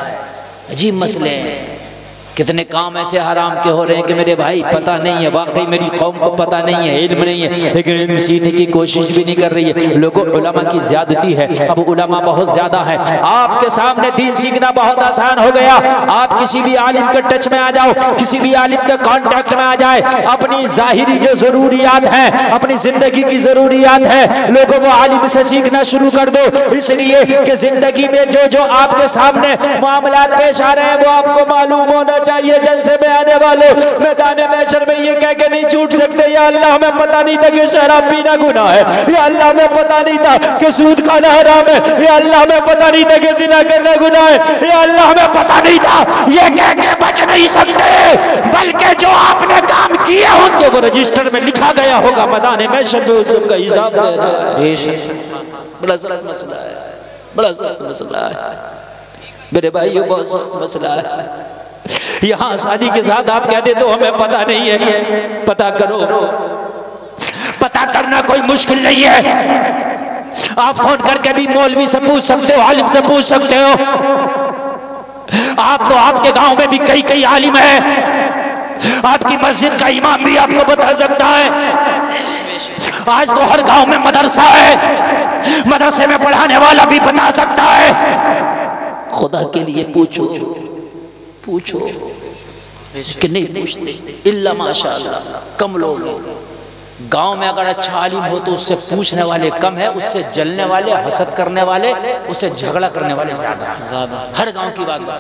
अजीब मसले हैं। कितने काम ऐसे हराम के हो रहे हैं कि मेरे भाई पता नहीं है, वाकई मेरी कौम को पता नहीं है, इल्म नहीं है, लेकिन इल्म सीखने की कोशिश भी नहीं कर रही है। लोगों उलमा की ज्यादती है, अब उलमा बहुत ज्यादा है। आपके सामने दीन सीखना बहुत आसान हो गया। आप किसी भी आलिम के टच में आ जाओ, किसी भी आलिम के कांटेक्ट में आ जाए, अपनी जाहिरी जो जरूरियात है, अपनी जिंदगी की जरूरियात है, लोगों वो आलिम से सीखना शुरू कर दो। इसलिए कि जिंदगी में जो जो आपके सामने मामलात पेश आ रहे हैं वो आपको मालूम होना चाहिए। जलसे में आने वालों मैदान महशर में ये कह के नहीं छूट सकते, या अल्लाह हमें पता नहीं था कि शराब पीना गुनाह है, या अल्लाह हमें पता नहीं था कि सूद खाना हराम है, या अल्लाह हमें पता नहीं था कि जिना करना गुनाह है, या अल्लाह हमें पता नहीं था, ये कह के बच नहीं सकते। बल्कि जो आपने काम किए होंगे वो रजिस्टर में लिखा गया होगा, मैदान महशर में उस सबका हिसाब ले रहा है। बड़ा सख्त मसला है, बड़ा सख्त मसला है मेरे भाइयों, बहुत सख्त मसला है। यहाँ आसानी के साथ आप कहते तो हमें पता नहीं है, पता करो। पता करना कोई मुश्किल नहीं है। आप फोन करके भी मौलवी से पूछ सकते हो, आलिम से पूछ सकते हो। आप तो आपके गांव में भी कई कई आलिम है, आपकी मस्जिद का इमाम भी आपको बता सकता है। आज तो हर गांव में मदरसा है, मदरसे में पढ़ाने वाला भी बता सकता है। खुदा के लिए पूछो, पूछो कि नहीं पूछते, इल्ला माशाअल्लाह कम लोग हैं। गांव में अगर अच्छा आलिम हो तो उससे पूछने वाले कम है, उससे जलने वाले, हसद करने वाले, उससे झगड़ा करने वाले ज्यादा। हर गांव की बात बता,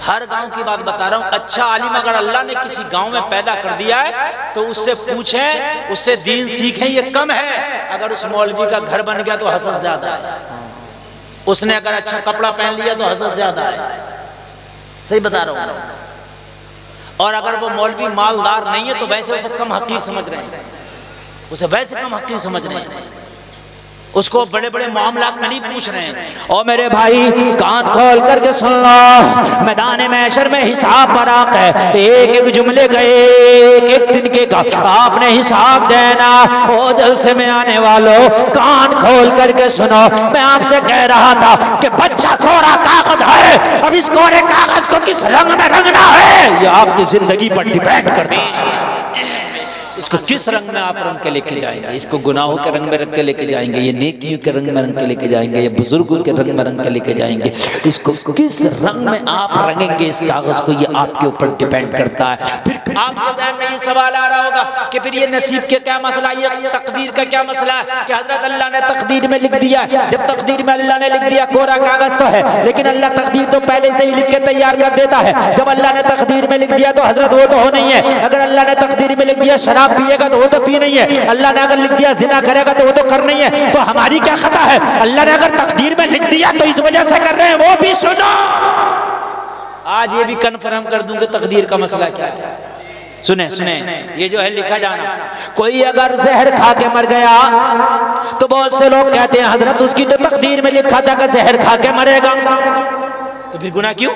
हर गांव की बात बता रहा हूं। अच्छा आलिम अगर अल्लाह ने किसी गांव में पैदा कर दिया है तो उससे पूछें, उससे दीन सीखें, ये कम है। अगर उस मौलवी का घर बन गया तो हसद ज्यादा है, उसने अगर अच्छा कपड़ा पहन लिया तो हसद ज्यादा है। सही बता रहा हूँ। और अगर वो मौलवी मालदार नहीं है तो वैसे उसे कम हकीर समझ रहे हैं, उसे वैसे कम हकीर समझ रहे हैं, उसको बड़े बड़े मामलात में नहीं पूछ रहे हैं। और मेरे भाई कान खोल करके सुन लो, मैदान महशर में हिसाब बराक है। एक एक जुमले का एक एक दिन के का आपने हिसाब देना। ओ जलसे में आने वालों कान खोल करके सुनो, मैं आपसे कह रहा था कि बच्चा कोरा कागज है, अब इस कोरे कागज को किस रंग में रंगना है ये आपकी जिंदगी पर डिपेंड करता है। इसको किस रंग में आप रंग के लेके जाएंगे, इसको गुनाहों के रंग में रंग के लेके जाएंगे, ये नेकियों के रंग में रंग के लेके जाएंगे, ये बुजुर्गों के रंग में रंग के लेके जाएंगे, इसको किस रंग में आप रंगेंगे इस कागज को, ये आपके ऊपर डिपेंड करता है। फिर आपके ज़हन में ये सवाल आ रहा होगा कि फिर ये नसीब के क्या मसला, ये तकदीर का क्या मसला है कि हजरत अल्लाह ने तकदीर में लिख दिया। जब तकदीर में अल्लाह ने लिख दिया, कोरा कागज तो है, लेकिन अल्लाह तकदीर तो पहले से ही लिख के तैयार कर देता है। जब अल्लाह ने तकदीर में लिख दिया तो हजरत वो तो हो नहीं है। अगर अल्लाह ने तकदीर में लिख दिया शराब पिएगा तो वो तो पी नहीं है, अल्लाह ने अगर लिख दिया जिना करेगा तो वो तो कर नहीं है। तो हमारी क्या खता है? अल्लाह ने अगर तकदीर में लिख दिया तो इस वजह से कर रहे हैं, वो भी सुनो। आज ये भी कन्फर्म कर दूंगा तकदीर का मसला क्या है। सुने सुने, ये जो है लिखा जाना, कोई अगर जहर खा के मर गया तो बहुत से लोग कहते हैं हजरत उसकी तो तकदीर में लिखा था कि जहर खा के मरेगा, तो फिर गुनाह क्यों?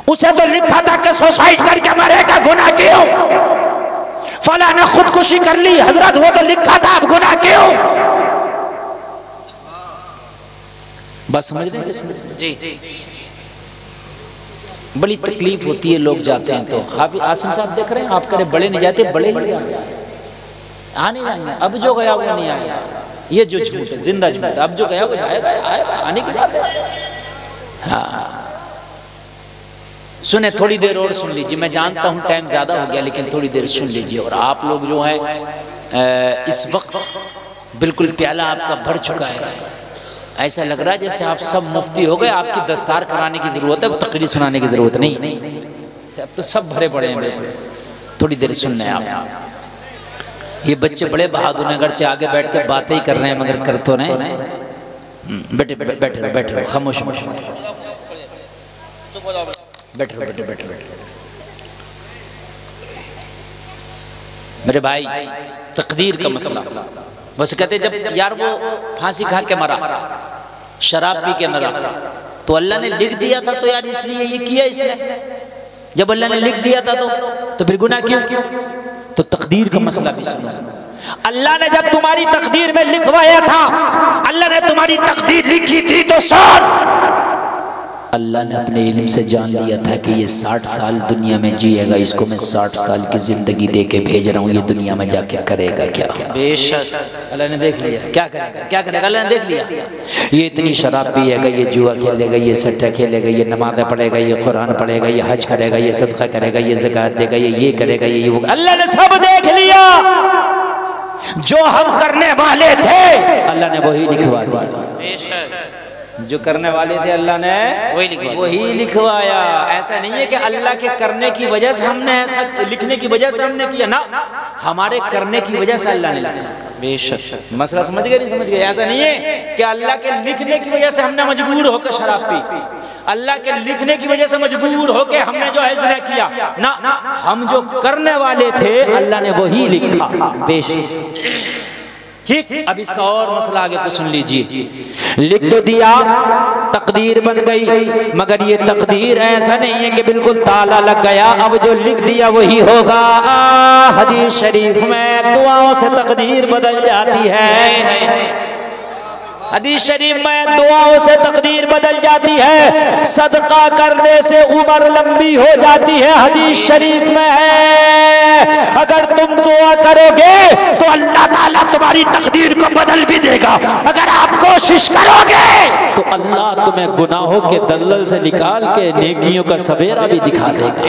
उसे तो लिखा था कि सुसाइड करके मरेगा, गुनाह क्यों? फला ने खुदकुशी कर ली, हजरत वो तो लिखा था, अब गुनाह क्यों? बस समझ रहे हैं जी। बड़ी तकलीफ होती है, लोग जाते हैं तो हाफिज आसिम साहब देख रहे हैं, आप करे बड़े नहीं जाते, बड़े ही आ नहीं जाएंगे। अब जो गया वो नहीं आएगा, ये जो झूठ है, जिंदा झूठ। अब जो गया वो आएगा, आने की बात है। हाँ सुने, थोड़ी देर और सुन लीजिए। मैं जानता हूँ टाइम ज़्यादा हो गया, लेकिन थोड़ी देर सुन लीजिए। और आप लोग जो हैं इस वक्त बिल्कुल प्याला आपका भर चुका है, ऐसा लग रहा है जैसे आप सब मुफ्ती हो गए, आपकी दस्तार कराने की ज़रूरत है, तकरीर सुनाने की ज़रूरत नहीं। अब तो सब भरे पड़े हैं, थोड़ी देर सुनना है आप। ये बच्चे बड़े बहादुर हैं, अगरचे आगे बैठ के बातें ही कर रहे हैं मगर कर तो नहीं। बैठे बैठे बैठे खामोश बैठे बैठे बैठे बैठे मेरे भाई, तकदीर का मसला। बस कहते जब यार वो फांसी खा के मरा, शराब पी के मरा, तो अल्लाह ने लिख दिया था तो यार इसलिए ये किया इसने। जब अल्लाह ने लिख दिया था तो फिर गुनाह क्यों? तो तकदीर का मसला भी सुनो। अल्लाह ने जब तुम्हारी तकदीर में लिखवाया था, अल्लाह ने तुम्हारी तकदीर लिखी थी तो सुन, अल्लाह ने अपने इल्म से जान लिया था कि ये 60 साल दुनिया में जिएगा, इसको मैं 60 साल की जिंदगी दे के भेज रहा हूँ, ये दुनिया में जाके करेगा क्या? बेशक अल्लाह ने देख लिया क्या करेगा, क्या करेगा अल्लाह ने देख लिया। ये इतनी शराब पिएगा, ये जुआ खेलेगा, ये सट्टा खेलेगा, ये नमाज़ें पढ़ेगा, ये कुरान पढ़ेगा, ये हज करेगा, ये सदका करेगा, ये ज़कात देगा, ये करेगा, ये वो। अल्लाह ने सब देख लिया। जो हम करने वाले थे अल्लाह ने वही लिखवा दिया। बेशक जो करने वाले थे अल्लाह ने वही लिखवाया। ऐसा नहीं है कि अल्लाह के करने की वजह से हमने ऐसा, लिखने की वजह से हमने किया ना, हमारे करने की वजह से अल्लाह ने लिखा। बेशक मसला समझ गए नहीं समझ गए? ऐसा नहीं है कि अल्लाह के लिखने की वजह से हमने मजबूर होकर शराब पी, अल्लाह के लिखने की वजह से मजबूर होकर हमने जो है ज़िना किया ना, हम जो करने वाले थे अल्लाह ने वही लिखा। बेशक ठीक। अब इसका और मसला आगे को सुन लीजिए। लिख तो दिया, तकदीर बन गई, मगर ये तकदीर ऐसा नहीं है कि बिल्कुल ताला लग गया, अब जो लिख दिया वही होगा। हदीस शरीफ में दुआओं से तकदीर बदल जाती है। हदीस शरीफ में दुआओं से तकदीर बदल जाती है, सदका करने से उम्र लंबी हो जाती है। हदीस शरीफ में है, अगर तुम दुआ करोगे तो अल्लाह ताला तुम्हारी तकदीर को बदल भी देगा। अगर आप कोशिश करोगे तो अल्लाह तुम्हें गुनाहों के दलदल से निकाल के नेकियों का सवेरा भी दिखा देगा।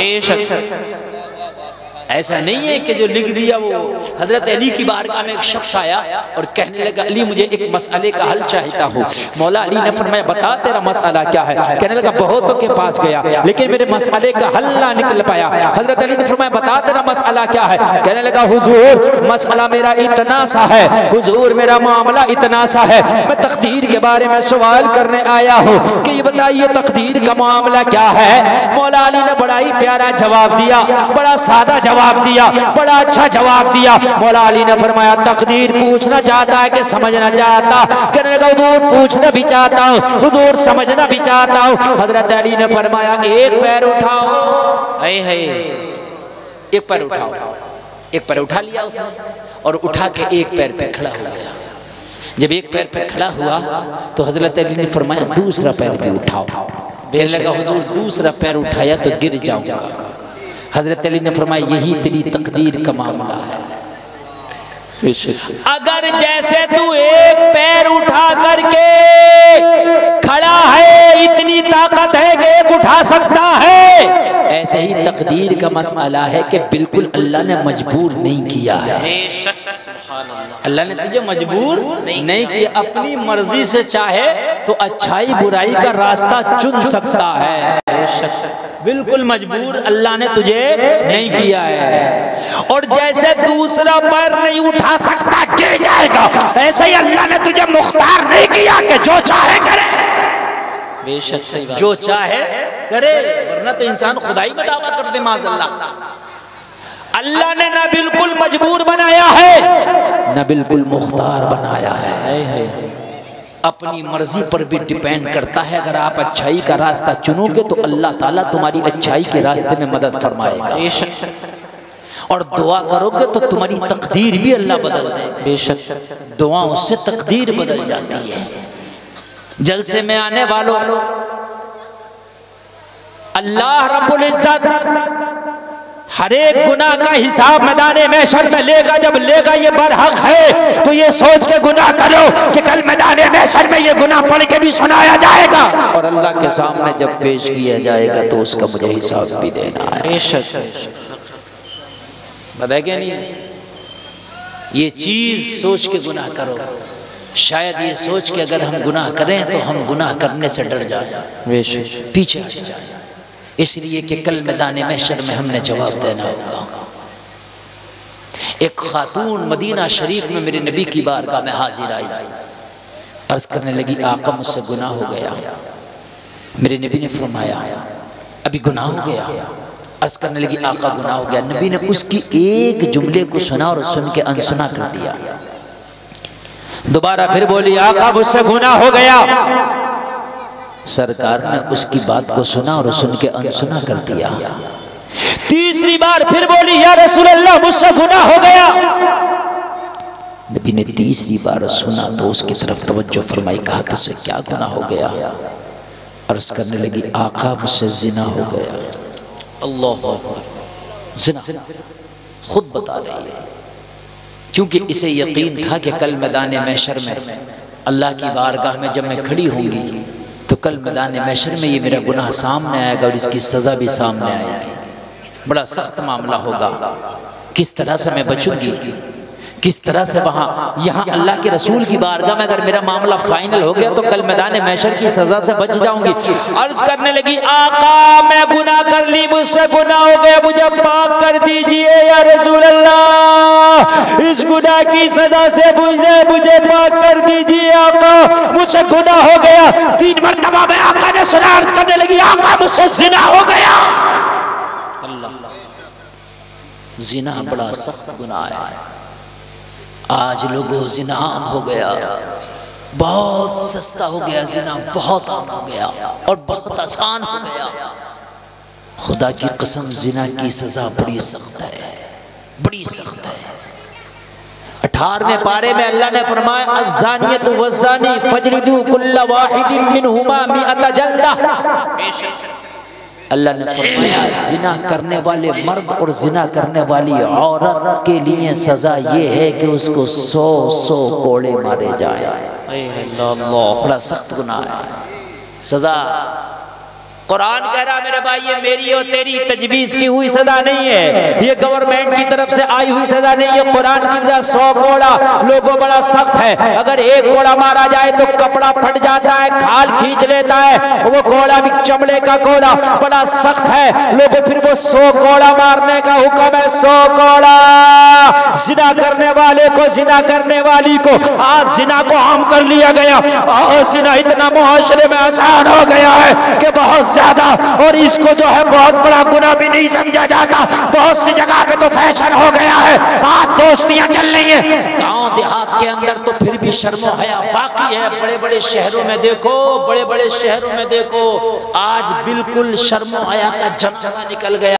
ऐसा नहीं है कि जो लिख दिया वो। हजरत अली की बारगाह में एक शख्स आया और कहने लगा, अली मुझे एक मसले का हल चाहता हूँ। मौला अली ने फरमाया, बता तेरा मसला क्या है? कहने लगा, बहुतों के पास गया लेकिन मेरे मसले का हल ना निकल पाया। हजरत अली ने फरमाया, बता तेरा मसला क्या है? कहने लगा, हुजूर मसला मेरा इतना सा है, हुजूर मेरा मामला इतना सा है, मैं तकदीर के बारे में सवाल करने आया हूँ कि ये बताइए तकदीर का मामला क्या है। मौला अली ने बड़ा ही प्यारा जवाब दिया, बड़ा सादा जवाब दिया, बड़ा अच्छा जवाब दिया। मौला अली ने फरमाया, तकदीर पूछना चाहता है कि समझना चाहता? कहने लगा, हुजूर पूछना भी चाहता हूँ, हुजूर समझना भी चाहता हूँ। हजरत अली ने फरमाया, एक पैर उठाओ। एक पैर उठाओ। एक पैर उठा लिया उसने और उठा के एक पैर पे खड़ा हो गया। जब एक पैर पे खड़ा हुआ तो हजरत अली ने फरमाया, दूसरा पैर भी उठाओ। कहने लगा, हुजूर दूसरा पैर उठाया तो गिर जाऊंगा। हजरत अली ने फरमाया, यही तेरी तकदीर का मामला है। अगर जैसे तू एक पैर उठा करके खड़ा है, इतनी ताकत है कि एक उठा सकता है, ऐसे ही तकदीर का मसला है कि बिल्कुल अल्लाह ने मजबूर नहीं किया है। अल्लाह ने तुझे मजबूर नहीं किया, अपनी मर्जी से चाहे तो अच्छाई बुराई का रास्ता चुन सकता है। बिल्कुल मजबूर अल्लाह ने तुझे नहीं किया है। और जैसे दूसरा पैर नहीं उठा सकता गिर जाएगा, ऐसे ही अल्लाह ने तुझे मुख्तार नहीं किया कि जो चाहे करे। बेशक सही बात, जो चाहे करे, वरना तो इंसान खुदाई में दावा कर दे माज़अल्लाह। अल्लाह ने ना बिल्कुल मजबूर बनाया है ना बिल्कुल मुख्तार बनाया है। अपनी मर्जी पर भी डिपेंड करता है। अगर आप अच्छाई का रास्ता चुनोगे तो अल्लाह ताला तुम्हारी अच्छाई के रास्ते में मदद फरमाएगा। बेशक। और दुआ करोगे तो तुम्हारी तकदीर भी अल्लाह बदल देगा। बेशक दुआओं से तकदीर बदल जाती है। जलसे में आने वालों, अल्लाह रब्बुल इज्जत हर एक गुनाह का हिसाब मैदाने महशर में लेगा। जब लेगा ये बरहक है तो ये सोच के गुनाह करो कि कल मैदाने महशर में ये गुनाह पढ़ के भी सुनाया जाएगा और अल्लाह के सामने जब पेश किया जाएगा तो उसका मुझे हिसाब भी देना है। बेशक बताया क्या नहीं, ये चीज सोच के गुनाह करो। शायद ये सोच के अगर हम गुनाह करें तो हम गुनाह करने से डर जाए, बेशक पीछे हट जाए, इसलिए कि कल मैदान महशर में हमने जवाब देना होगा। एक खातून मदीना शरीफ में मेरे नबी की बारगाह में हाजिर आई, अर्ज करने लगी आका मुझसे गुनाह हो गया। मेरे नबी ने फरमाया अभी गुनाह हो गया? अर्ज करने लगी आका गुनाह हो गया। नबी ने उसकी एक जुमले को सुना और सुन के अनसुना कर दिया। दोबारा फिर बोली आका मुझसे गुनाह हो गया। सरकार ने उसकी बात को सुना और सुन के अनसुना कर दिया। तीसरी बार फिर बोली या रसूल अल्लाह मुझसे गुनाह हो गया। नबी ने तीसरी बार सुना तो उसकी तरफ तवज्जो फरमाई, कहा तुझसे क्या गुनाह हो गया? अर्ज करने लगी आका मुझसे जिना हो गया। अल्लाह जिना खुद बता रही है, क्योंकि इसे यकीन था कि कल मैदान महशर में अल्लाह की बारगाह में जब मैं खड़ी होंगी तो कल मैदान महशर में ये मेरा गुनाह सामने आएगा और इसकी सज़ा भी सामने आएगी। बड़ा सख्त मामला होगा। किस तरह से मैं बचूंगी, किस तरह से वहाँ यहाँ अल्लाह के रसूल की बारगाह में अगर मेरा मामला फाइनल हो गया तो कल मैदान महशर की सज़ा से बच जाऊंगी। अर्ज करने लगी आका मैं गुनाह कर ली, मुझसे गुनाह हो गया, मुझे पाक कर दीजिए या रसूल अल्लाह, इस गुनाह की सजा से मुझे पाक कर दीजिए आका, मुझसे गुनाह हो गया। 3 मरतबा में आका ने सुना। अर्ज करने लगी आका मुझसे जिना हो गया। जिना बड़ा सख्त गुनाह है। आज लोगों जिना आम हो गया, बहुत सस्ता हो गया, जिना बहुत आम हो गया और बहुत आसान हो गया। खुदा की कसम जिना की सजा बड़ी सख्त है, बड़ी सख्त है। 18वें पारे में अल्लाह ने फरमाया अज़्ज़ानियतु वज़्ज़ानी फजलिदू कुल्ला वाहिदिन मिनहुमा मिअता जल्दा। अल्लाह ने फरमाया जिना करने वाले मर्द और जिना करने वाली औरत के लिए सजा ये है कि उसको 100 कोड़े मारे जाए। बड़ा सख्त गुनाह है, सजा। कुरान कह रहा मेरे भाई ये मेरी और तेरी तजवीज की हुई सजा नहीं है, ये गवर्नमेंट की तरफ से आई हुई सजा नहीं है। कुरान की सजा 100 कोड़ा लोगों बड़ा सख्त है। अगर एक कोड़ा मारा जाए तो कपड़ा फट जाता है, खाल खींच लेता है, वो कोड़ा भी चमड़े का कोड़ा बड़ा सख्त है। लोगों फिर वो 100 कोड़ा मारने का हुक्म है, 100 कोड़ा। जिना करने वाले को, जिना करने वाली को आज जिना को आम कर लिया गया और जिना इतना मुआशरे में आसान हो गया है कि बहुत ज्यादा, और इसको जो है बहुत बड़ा गुनाह भी नहीं समझा जाता। बहुत सी जगह पे तो फैशन हो गया है, आज दोस्तियां चल रही हैं। गांव देहात के अंदर तो फिर भी शर्मो हया बाकी है। बड़े बड़े शहरों में देखो, बड़े बड़े शहरों में देखो आज बिल्कुल शर्मो हया का जमाना निकल गया।